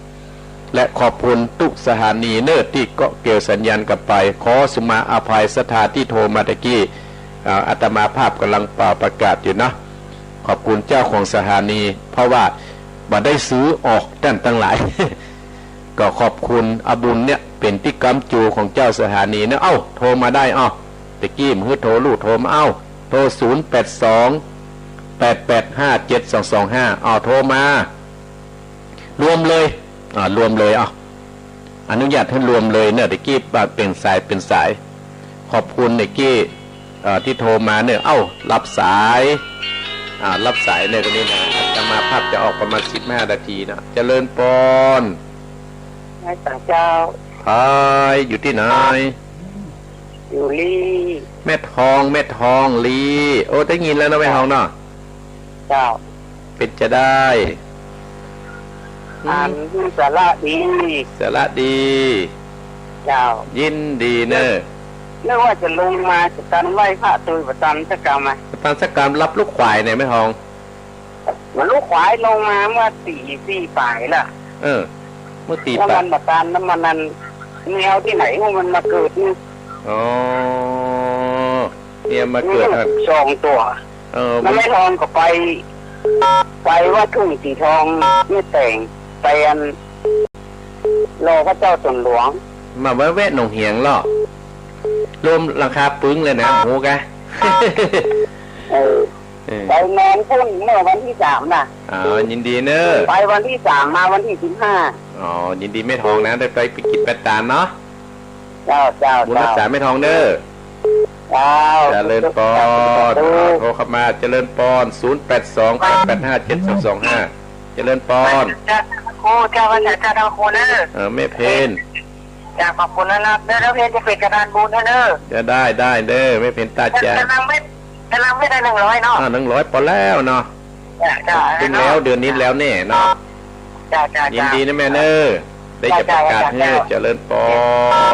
และขอบคุณทุกสถานีเนิร์ที่ก็เกี่ยวสัญญาณกันไปขอสุมาอภัยสถานที่โทรมาตะกี้อาตมาภาพกำลังเป่าประกาศอยู่นะขอบคุณเจ้าของสถานีเพราะว่าบ่ได้ซื้อออกท่านทั้งหลาย ก็ขอบคุณอบุญเนี่ยเป็นที่กำจูของเจ้าสถานีเนี่ยโทรมาได้ตะกี้มือโทรลูกโทรมาโทร0828857225โทรมารวมเลยรวมเลยอนุญาตให้รวมเลยเนี่ยตะกี้เป็นสายขอบคุณตะกี้ที่โทรมาเนี่ยรับสายเนี่ยตรงนี้นะจะมาภาพจะออกประมาณ15นาทีนะเจริญปอนนายเจ้าพายอยู่ที่ไหนอยู่ลีแม่ทองลีโอ้ได้ยินแล้วนะแม่ทองเนาะเจ้าเป็นจะได้สาระดีเจ้ายินดีเนอะนึกว่าจะลงมาจะตันไหวพระตุยประตันสักกรรมไหมประตันสักกรรมรับลูกควายเนี่ยแม่ทองมันลูกควายลงมาเมื่อสี่ป่ายล่ะเมื่อตีป่ายน้ำมันประตันน้ำมันนั้นแนวที่ไหนมันมาเกิดนี่เนี่ยมาเกิด2ตัวมันไม่ทองก็ไปว่าทุ่งสีทองไม่แต่งไปรอพระเจ้าตนหลวงมาแวะหนองเหียงล่อรวมราคาปึ้งเลยนะโหแกไปนอนพุ่นเมื่อวันที่3น่ะยินดีเนอะไปวันที่3มาวันที่15ยินดีไม่ทองนะได้ไปกินไปตานเนาะเจ้าบุญรักษาไม่ทองเนอะเจริญปอนโทรเข้ามาเจริญปอน0828857225เจริญปอนโอ้เจ้าพระเจ้าโคเนอไม่เพนอยากขอบคุณนะครับเด้อแล้วเพนจะเป็นกระดานบุญเนอะจะได้เด้อไม่เพนตาแจ๋กำลังไม่ได้100เนาะ100พอแล้วเนาะถึงแล้วเดือนนี้แล้วเนี่ยเนาะยินดีนะแม่เนอได้จะประกาศให้เจริญปอ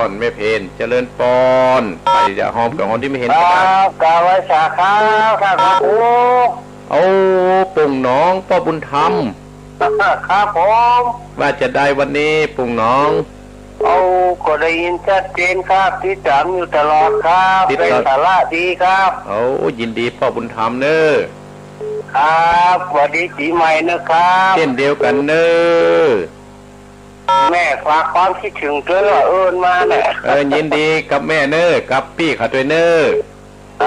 นไม่เพนเจริญปอนไปอย่าหอมกับคนที่ไม่เห็นกระดาษกาไว้สาขาครับปุ่งน้องพ่อบุญธรรมครับผมว่าจะได้วันนี้ปุ่งน้องก็ได้ยินชัดเจนครับที่ถามอยู่ตลอดครับเป็นสาระดีครับยินดีพ่อบุญธรรมเนอะครับสวัสดีปีใหม่นะครับเช่นเดียวกันเนอะแม่ฝากความคิดถึงเธอมาเนี่ยยินดีกับแม่เนอะกับพี่ขาตัวเนอะค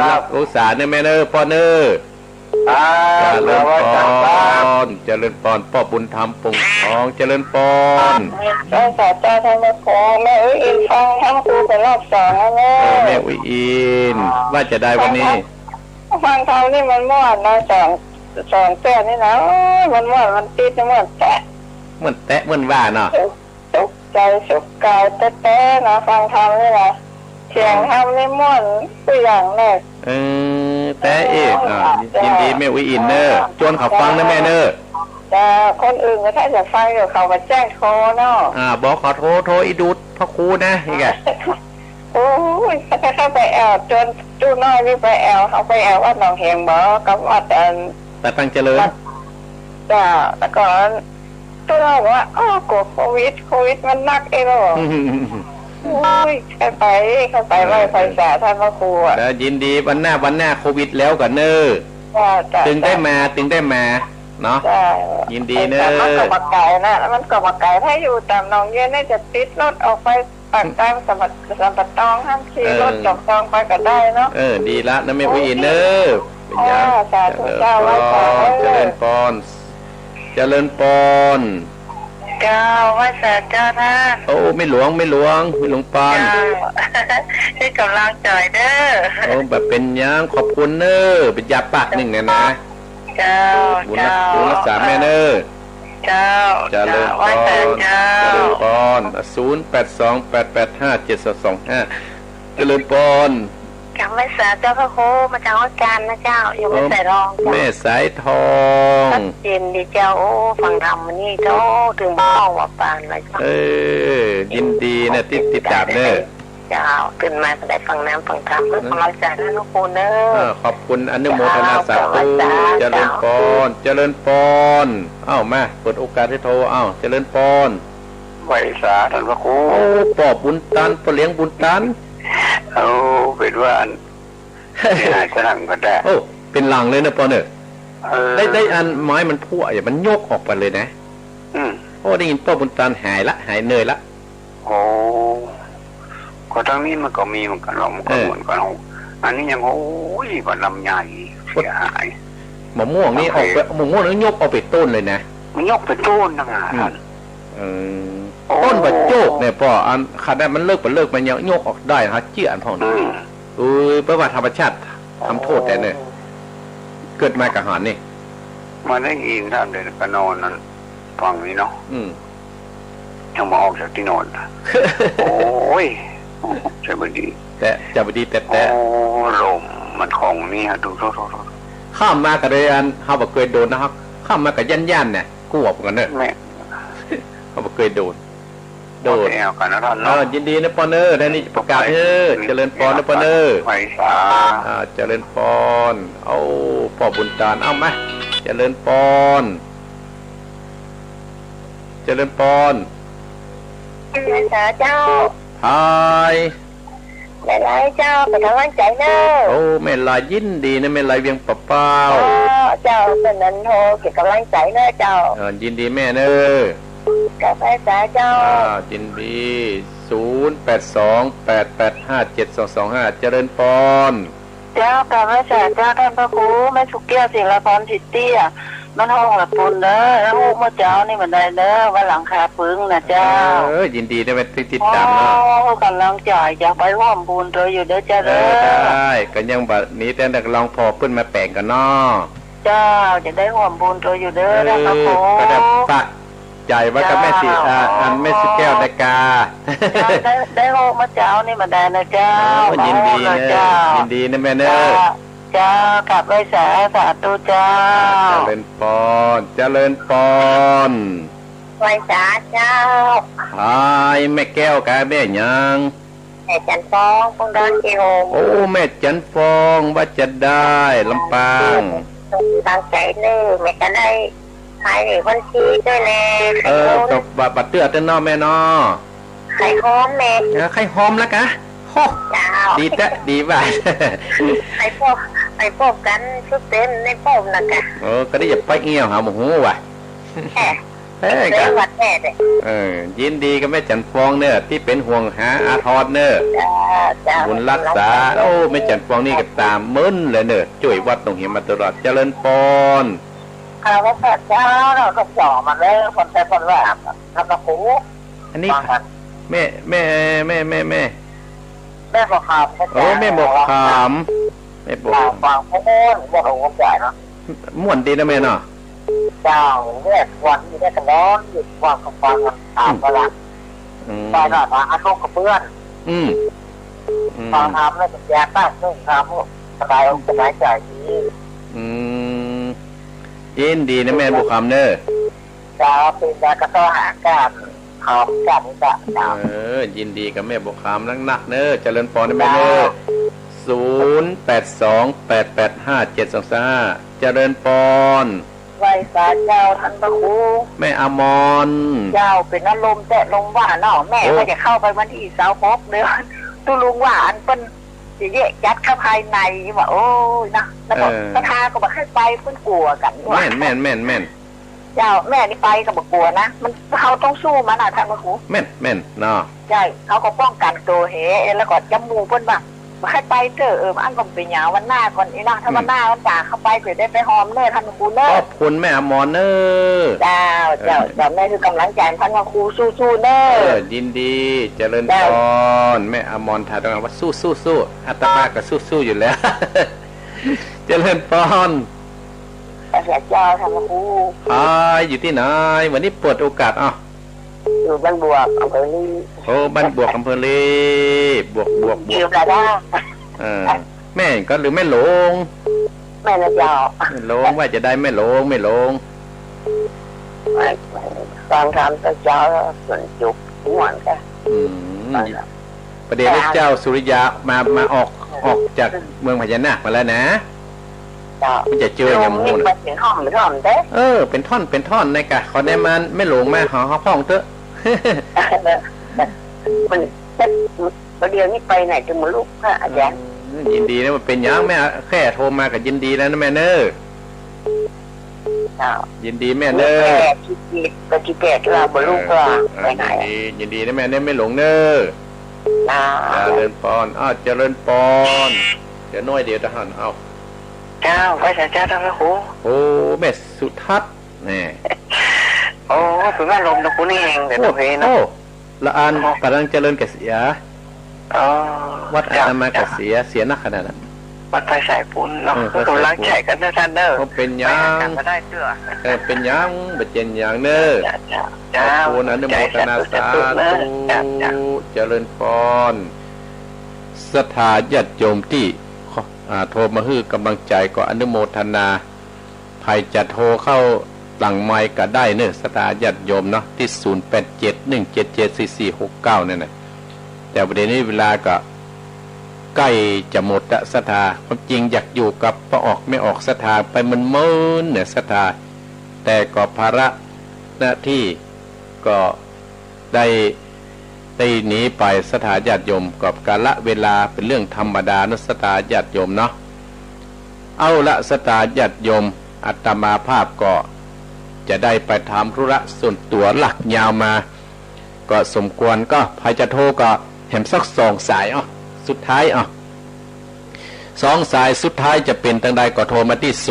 รับอุตส่าห์เนอะแม่เนอะพ่อเนอะเจริญปอนพ่อบุญธรรมปุ่งทองเจริญปอนเจ้าทางโคแม่อินฟังทั้งครูเป็นรอบ2แล้วแม่อินว่าจะได้วันนี้ฟังทางนี่มันม่วนนะสองแต้นี่นะมันม่วนมันติดมันแตะมันว่าเนาะตกใจสุกกายแต้นะฟังทางนี่นะเสียงทำนี่ม่วนตัวอย่างแรกแต่ยินดีแม่วิอินเนอร์ชวนเขาฟังนะแม่เนอร์แต่คนอื่นก็ถ้าจะฟังอยู่เขามาแจ้งโทรเนาะบอกขอโทรอีดูดพ่อครูนะนี่ไงโอ้ยถ้าเข้าไปแอลจนจู้น้อยนี่ไปแอลเขาไปแอลว่าหนองเฮงบอกกับว่าแต่ตั้งเจริญจ้าแต่ก่อนจู้น้อยบอกว่าโควิดมันนักเองหรอเข้าไปไล่ไฟสาท่านพระครูแล้วยินดีวันหน้าโควิดแล้วกันเนอตึงได้มาเนาะยินดีเนอมันก็มาไกลนะมันก็มาไกลถ้าอยู่ตามหนองเย็นน่าจะติดรถออกไป ปากใต้สมัครสมัครตองห้ามขี่รถจอกตองไปก็ได้เนาะดีละนะแม่ผู้อินเนอร์เป็นยังสาธุเจ้าไว้ก่อนเจริญพรเจริญพรเจ้าไว้เจ้าท่านโอ้ไม่หลวงปานให้กำลังใจเด้อโอ้แบบเป็นยังขอบคุณเนอเป็นยาปากหนึ่งเนี่ยนะเจ้าบุญรักษาแม่เนอเจ้าเจริญพรเจริญพร0828857225เจริญพรกำไว้สาเจ้าพระครูมาจากวัดการนะเจ้าอยู่ไม่ใส่รองแม่สายทองเย็นดีเจ้าโอ้ฟังธรรมนี่เจ้าถึงบ้านว่าปานอะไรยินดีนะติดตามเนอเจ้าตื่นมาจะได้ฟังน้ำฟังธรรมเพื่อกำลังใจให้ลูกปูเนอขอบคุณอนุโมทนาสาธุเจริญพรมาเปิดโอกาสให้โทรเจริญพรไหวสาท่านพระครูปอบบุญตันปอเลี้ยงบุญตันเป็นว่าหายสลังก็ได้เป็นหลังเลยนะปอเนอได้อันไม้มันพุ่งอย่างมันโยกออกไปเลยนะได้ยินปอบบุญตันหายเหนื่อยละก็ทั้งนี้มันก็มีเหมือนกันเรามันก็เหมือนกันอันนี้ยังว่าลำใหญ่เสียหายมะม่วงนี่ออกไปมะม่วงนี่ยกเอาไปต้นเลยนะมันยกไปต้นนะท่านต้นบะโจกเนี่ยพออันขาดได้มันเลิกมันยังยกออกได้ฮะเจี๊ยนพ่อนี่เพราะว่าธรรมชาติทำโทษแต่เนี่ยเกิดมากับหานนี่มาได้ยินท่านเดินกระนอนนั้นฟังนี้เนาะยังมาออกจากที่นอนโอ้ยจะบดีแต่ลมมันของนี่ฮะดูโทษข้ามมากับเรียนเขาบอกเคยโดนนะครับข้ามมากับย่านเนี่ยกู้ออกกันเนี่ยเขาบอกเคยโดนกันนะท่านเนาะยินดีนะปอนเนอร์ท่านนี่ประกาศเจริญพรนะปอนเนอร์ไปสาเจริญพรพ่อบุญตาลเอาไหมเจริญพรเจ้าเจ้าหายแม่ลายเจ้าไปทำวันใจเนอะแม่ลายยินดีนะแม่ลายเวียงเปล่าเจ้าเป็นนั้นโทรเกี่ยวกับกำลังใจเนอะเจ้ายินดีแม่เนอะกาแฟสาเจ้ายินดี0828857225เจริญพรเจ้ากาแฟสาเจ้าท่านพระครูแม่สุกเกี้ยวศิลปรสิทธิ์เตี้ยมันห้องละปุ่นเด้อแล้วเมื่อเจ้านี่มันได้เด้อว่าหลังคาปึ้งนะเจ้ายินดีได้ไปติดตามเนาะกำลังจ่ายอยากไปร่วมบุญตัวอยู่เด้อเจ้าเด้อได้ก็ยังแบบนี้แต่นักลองพอขึ้นมาแปลงกันเนาะเจ้าจะได้ร่วมบุญตัวอยู่เด้อนะครับผมก็ได้ปะใจว่ากับแม่สิอันแม่สิแก้วดากาได้โฮเมื่อเจ้านี่มาได้นะเจ้ายินดีนะแม่เนอเจ้ากลับไว้สาธุเจ้าเจริญพรไว้สาเจ้าแม่แก้วกับแม่ยังแม่จันฟองคงดอนเกโฮแม่จันฟองว่าจะได้ลำปางตั้งใจเลยแม่จะได้ใครหรือคนชี้ด้วยแน่ตบบัดเตื้อเต้นนอแม่นอไข่หอมแม่ไข่หอมแล้วกะดีว่ะไอ้พวกกันชุดเต็มในพวกนั่นกะก็ได้อย่าไปเงี้ยวหาหมูหูว่ะกันวัดแม่เด้ยินดีกับแม่จันฟองเนอะที่เป็นห่วงหาอาทรเนอะบุญรักษาแม่จันฟองนี่ก็ตามมึนเลยเนอะช่วยวัดตรงเหียมาตลอดเจริญพรว่าพระเจ้าเราก็สอนมาเลยคนใช้คนว่าแล้วก็หูอันนี้แม่บอกขามแม่บอกขามฟังพ่อบอกหลวงใหญ่เนาะม่วนดีนะแม่เนาะเจ้าเนี่ยวันนี้ได้กันร้อนหยุดฟังกับฟังตามกันละไปหน่อยมาอันลงกับเพื่อนฟังทำแล้วสัญญาตั้งซึ่งทำสบายใจดียินดีนะแม่บอกขามเนอะจ้าเป็นการกระตุ้นหาการขามกันจ้ะยินดีกับแม่บอกขามนักเนอะเจริญพรนะแม่เนอะ0828857225เจริญพรไหว้ศาลเจ้าท่านพระครูแม่อมรเจ้าเป็นอารมณ์แต่ลงว่าเนาะแม่ก็จะเข้าไปวันที่26เดือนตุลุงว่าอันเป็นจะแยกยัดเข้าภายในว่าโอ้ยนะแล้วก็ประธานก็บอกให้ไปเพิ่นกลัวกันแม่น เจ้าแม่นี่ไปกับกลัวนะมันเขาต้องสู้มันท่านพระครูแม่นเนาะใช่เขาก็ป้องกันตัวเหแล้วก็จมูกเพิ่นบ้างมาให้ไปเถอะอันก็เป็นอย่างวันหน้าก่อนอีนะถ้าวันหน้าวันตาเข้าไปเผื่อได้ไปหอมเน้อท่านพระครูเน้อขอบคุณแม่อมรเน้อเจ้าแม่คือกำลังใจท่านพระครูสู้เน้อยินดีเจริญพรแม่อมรถามว่าสู้อาตมาก็สู้อยู่แล้วเจริญพรเจ้าท่านพระครูอยู่ที่ไหนวันนี้เปิดโอกาสอยู่บ้านบวกอำเภอลีโอ้บ้านบวกอำเภอลีบวกชื่ออะไรแม่ก็หรือแม่หลงแม่นะเจ้าหลงว่าจะได้แม่หลงฟังธรรมต่อเจ้าส่วนจุกหวนกันประเดี๋ยวเจ้าสุริยามาออกจากเมืองพญานาคมาแล้วนะมันจะเจออย่างมูนเป็นท่อนเด้เป็นท่อนในกะขอได้มันไม่หลงมาหอพ่องเถอะมันประเดี๋ยวนี้ไปไหนจะมาลูกค่ะอาจารย์ยินดีนะมันเป็นยังแม่แค่โทรมากับยินดีแล้วนะแม่เนอยินดีแม่เนอคิดแก่เราบลูกก็ไปไหนยินดีนะแม่เนอไม่หลงเนอเจริญปอนเจริญปอนเดี๋ยวน้อยเดียวทหารเจ้าพระเจ้าท่านพระครูโอ้แม่สุทัศน์นี่โอ้เป็นแม่ลมนะคุณนี่เองเดี๋ยวเพนะละอันกำลังเจริญเกษียวัดอาตมาเกษียเสียนักขนาดนั้นวัดไฟสายปุ้นเนาะกำลังแข่กันนะท่านเนอเขาเป็นยังมาได้เสื้อเป็นยังเป็นยังเนอเจ้าโอ้นั้นโมทนาสาธุเจริญพรศรัทธาญาติโยมที่โทรมาฮื้อกำลังใจก็อนุโมทนาภัยจะโทรเข้าหลังไมค์ก็ได้เนอะสตาญาติโยมเนาะที่0871774469เนี่ยนะแต่ประเด็นนี้เวลาก็ใกล้จะหมดละศรัทธาความจริงอยากอยู่กับพอออกไม่ออกศรัทธาไปมันเมินเนี่ยศรัทธาแต่ก็ภาระหน้าที่ก็ได้หนีไปศรัทธาญาติโยมกับกาลเวลาเป็นเรื่องธรรมดานะศรัทธาญาติโยมเนาะเอาละศรัทธาญาติโยมอาตมาภาพก็จะได้ไปทำธุระส่วนตัวหลักยาวมาก็สมควรก็ใครจะโทรก็เห็นสัก2 สายสุดท้าย2 สายสุดท้ายจะเป็นทางใดก็โทรมาที่0828857225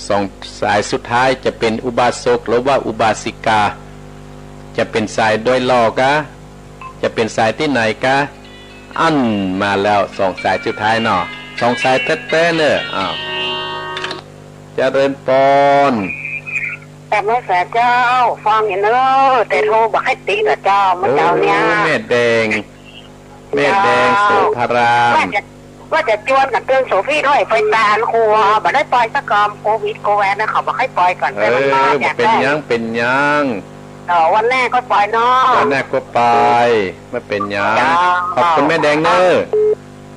2 สายสุดท้ายจะเป็นอุบาสกหรือว่าอุบาสิกาจะเป็นสายโดยลอกะจะเป็นสายที่ไหนกะอันมาแล้ว2 สายสุดท้ายเนาะ2 สายแท้ๆเนอะเจริญปอนแต่แม่แสเจ้าฟังอย่างเนอะแต่โทรบอกให้ตีแต่เจ้ามันเจ้าเนี่ยแม่แดงโสภารามว่าจะจวนกับเตือนโสพี่ด้วยไฟตาครัวบ่ได้ปล่อยสักกรรมโควิดโคแวนนะเขาบอกให้ปล่อยก่อนแต่มันมาอยากเป็นยังวันแรกก็ปล่อยเนาะวันแรกก็ไปไม่เป็นยังขอบคุณแม่แดงเนอะ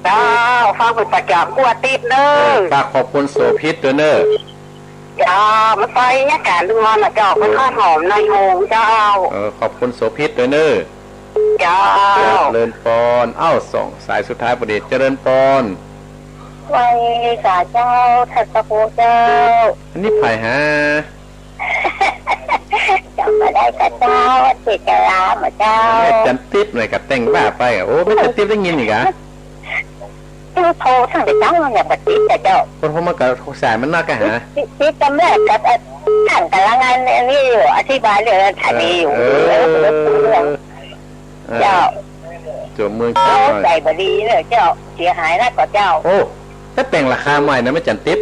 เจ้าฟังเป็นประจำกลัวติดเนอะฝากขอบคุณโสภิตตัวเนอะมันไปเนี่ยการลุงนนะเจ้ามันข้าหอมในโฮงเจ้าขอบคุณโสภิตตัวเนอะเจ้าเจริญปอน2 สายสุดท้ายประเดี๋ยวเจริญปอนไว้สาเจ้าทัตโพเจ้าอันนี้ไผ่ฮะจำมาได้กับเจ้าติดกะลามาเจ้าแม่จันติ๊บหน่อยกับแต่งบ้าไปโอ้ไม่จันติ๊บได้ยินอีกอ่ะโทรทั้งไปตั้งอย่างปฏิแต่เจ้าคนเขามากับสายมันน่ากันฮะที่จำแรกกับท่านแต่ละงานนี่อยู่อธิบายเรื่องคดีอยู่เจ้าจบเมืองใจบดีเลยเจ้าเสียหายแล้วก็เจ้าโอ้ถ้าแต่งราคาใหม่นะไม่จันติ๊บ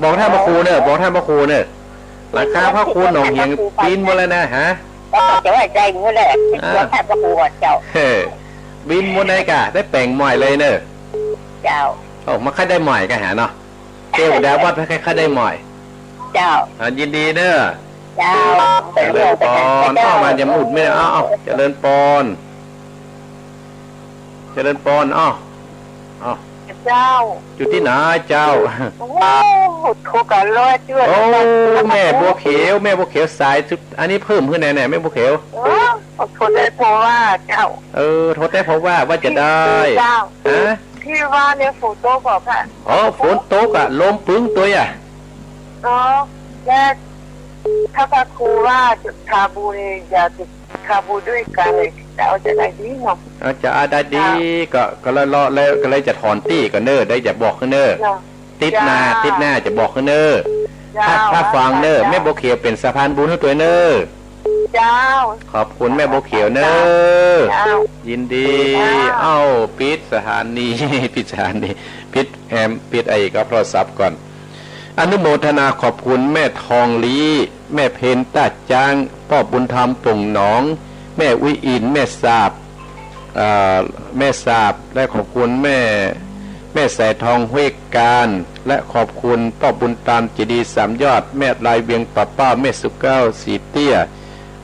บอกท่านพระครูเนอะบอกท่านพระครูเนอะราคาพระครูหนองเฮียงปีนหมดแล้วนะฮะจะว่าใจมือเลยตัวท่านพระครูเจ้าบินหมดเลยกะได้แต่งใหม่เลยเนอะเจ้าโอ้มาค่ายได้ใหม่กันหาเนาะเจ้าดาววัดค่ายได้ใหม่เจ้ายินดีเนอะเจ้าเจริญปอนเข้ามาจะมุดไม่เอาเจริญปอนเจริญปอนเจ้าอยู่ที่ไหนเจ้าโอ้ถูกกันเลยจ้วยโอ้แม่บัวเขียวสายชุดอันนี้เพิ่มขึ้นแน่ๆแม่บัวเขียวโทษได้เพราะว่าเจ้าโทษได้เพราะว่าจะได้เจ้าฮะ ที่ว่าเนี่ยฝนตกบอกค่ะอ๋อฝนตกลมปึ้งตัวอ่ะอ๋อแม่ถ้าพระครูว่าจุดคาบูเนี่ยอย่าจุดคาบูด้วยกันเลยแต่เอาจะได้ดีเนาะจะได้ดีก็เลยรอแล้วก็เลยจะถอนตี้ก็เน้อได้จะบอกเน้อติดหน้าจะบอกเน้อถ้าฟังเน้อแม่โบเขียวเป็นสะพานบุญให้ตัวเน้อเจ้าขอบคุณแม่โบเขียวเน้อยินดีปิดสถานีปิดสถานีปิดไอ้ก็โทรศัพท์ก่อนอนุโมทนาขอบคุณแม่ทองลีแม่เพนตาจางพ่อบุญธรรมป่งหนองแม่วิอินแม่สาบและขอบคุณแม่สายทองห้วยการและขอบคุณพ่อบุญตามเจดีย์สามยอดแม่ลายเวียงป้าแม่สุเก้าสีเตี้ย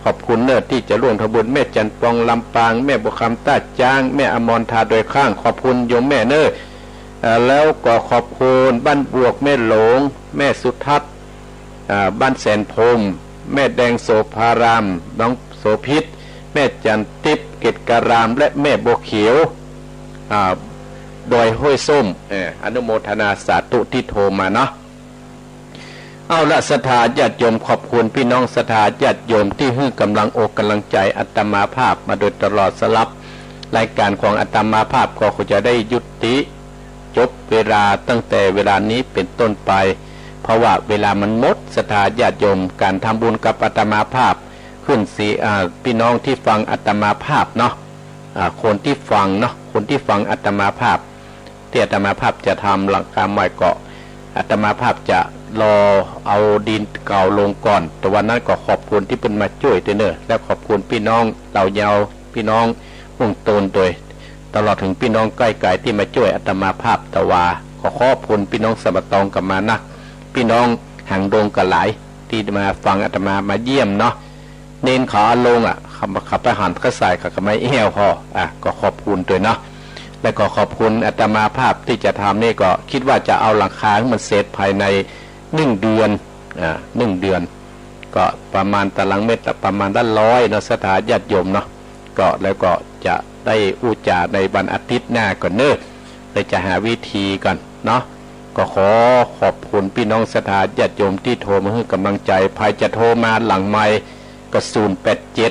ขอบคุณเนิร์ที่จะร่วมทำบุญแม่จันปองลำปางแม่บุคคำตาจางแม่อมรทาโดยข้างขอบคุณโยมแม่เนอแล้วก็ขอบคุณบ้านบวกแม่หลงแม่สุทัศน์บ้านแสนพรมแม่แดงโสภารามน้องโสพิษแม่จันทิพย์เกตการามและแม่โบเขียวโดยห้วยส้มอนุโมทนาสาธุที่โทรมาเนาะเอาละศรัทธาญาติโยมขอบคุณพี่น้องศรัทธาญาติโยมที่ให้กำลังอกกำลังใจอาตมาภาพมาโดยตลอดสลับรายการของอาตมาภาพก็คงจะได้ยุติจบเวลาตั้งแต่เวลานี้เป็นต้นไปเพราะว่าเวลามันหมดศรัทธาญาติโยมการทำบุญกับอาตมาภาพขึ้นสีพี่น้องที่ฟังอาตมาภาพเนาะคนที่ฟังเนาะคนที่ฟังอาตมาภาพที่อาตมาภาพจะทำหลังการใหม่เกาะอาตมาภาพจะรอเอาดินเก่าลงก่อนแต่วันนั้นก็ขอบคุณที่เป็นมาช่วยเนอและขอบคุณพี่น้องเหล่าเยาวพี่น้องมุ่งตนโดยตลอดถึงพี่น้องใกล้ๆที่มาช่วยอาตมาภาพตะวาขอบคุณพี่น้องสมตองกับมานักพี่น้องห่างดงกันหลายที่มาฟังอาตมาเยี่ยมเนาะเน้นขอลงขับไปหันก็ใส่กับไม่เอี้ยวพอก็ขอบคุณด้วยเนาะและก็ขอบคุณอาตมาภาพที่จะทำนี่ก็คิดว่าจะเอาหลังคาให้มันเสร็จภายใน1 เดือน1 เดือนก็ประมาณตารางเมตรประมาณ100เนาะสถาญาติโยมเนาะก็แล้วก็จะได้อุจาในวันอาทิตย์หน้าก่อนเนอะเลยจะหาวิธีกันเนาะก็ขอบคุณพี่น้องศรัทธาญาติโยมที่โทรมาให้กำลังใจภายจะโทรมาหลังไมค์ก็087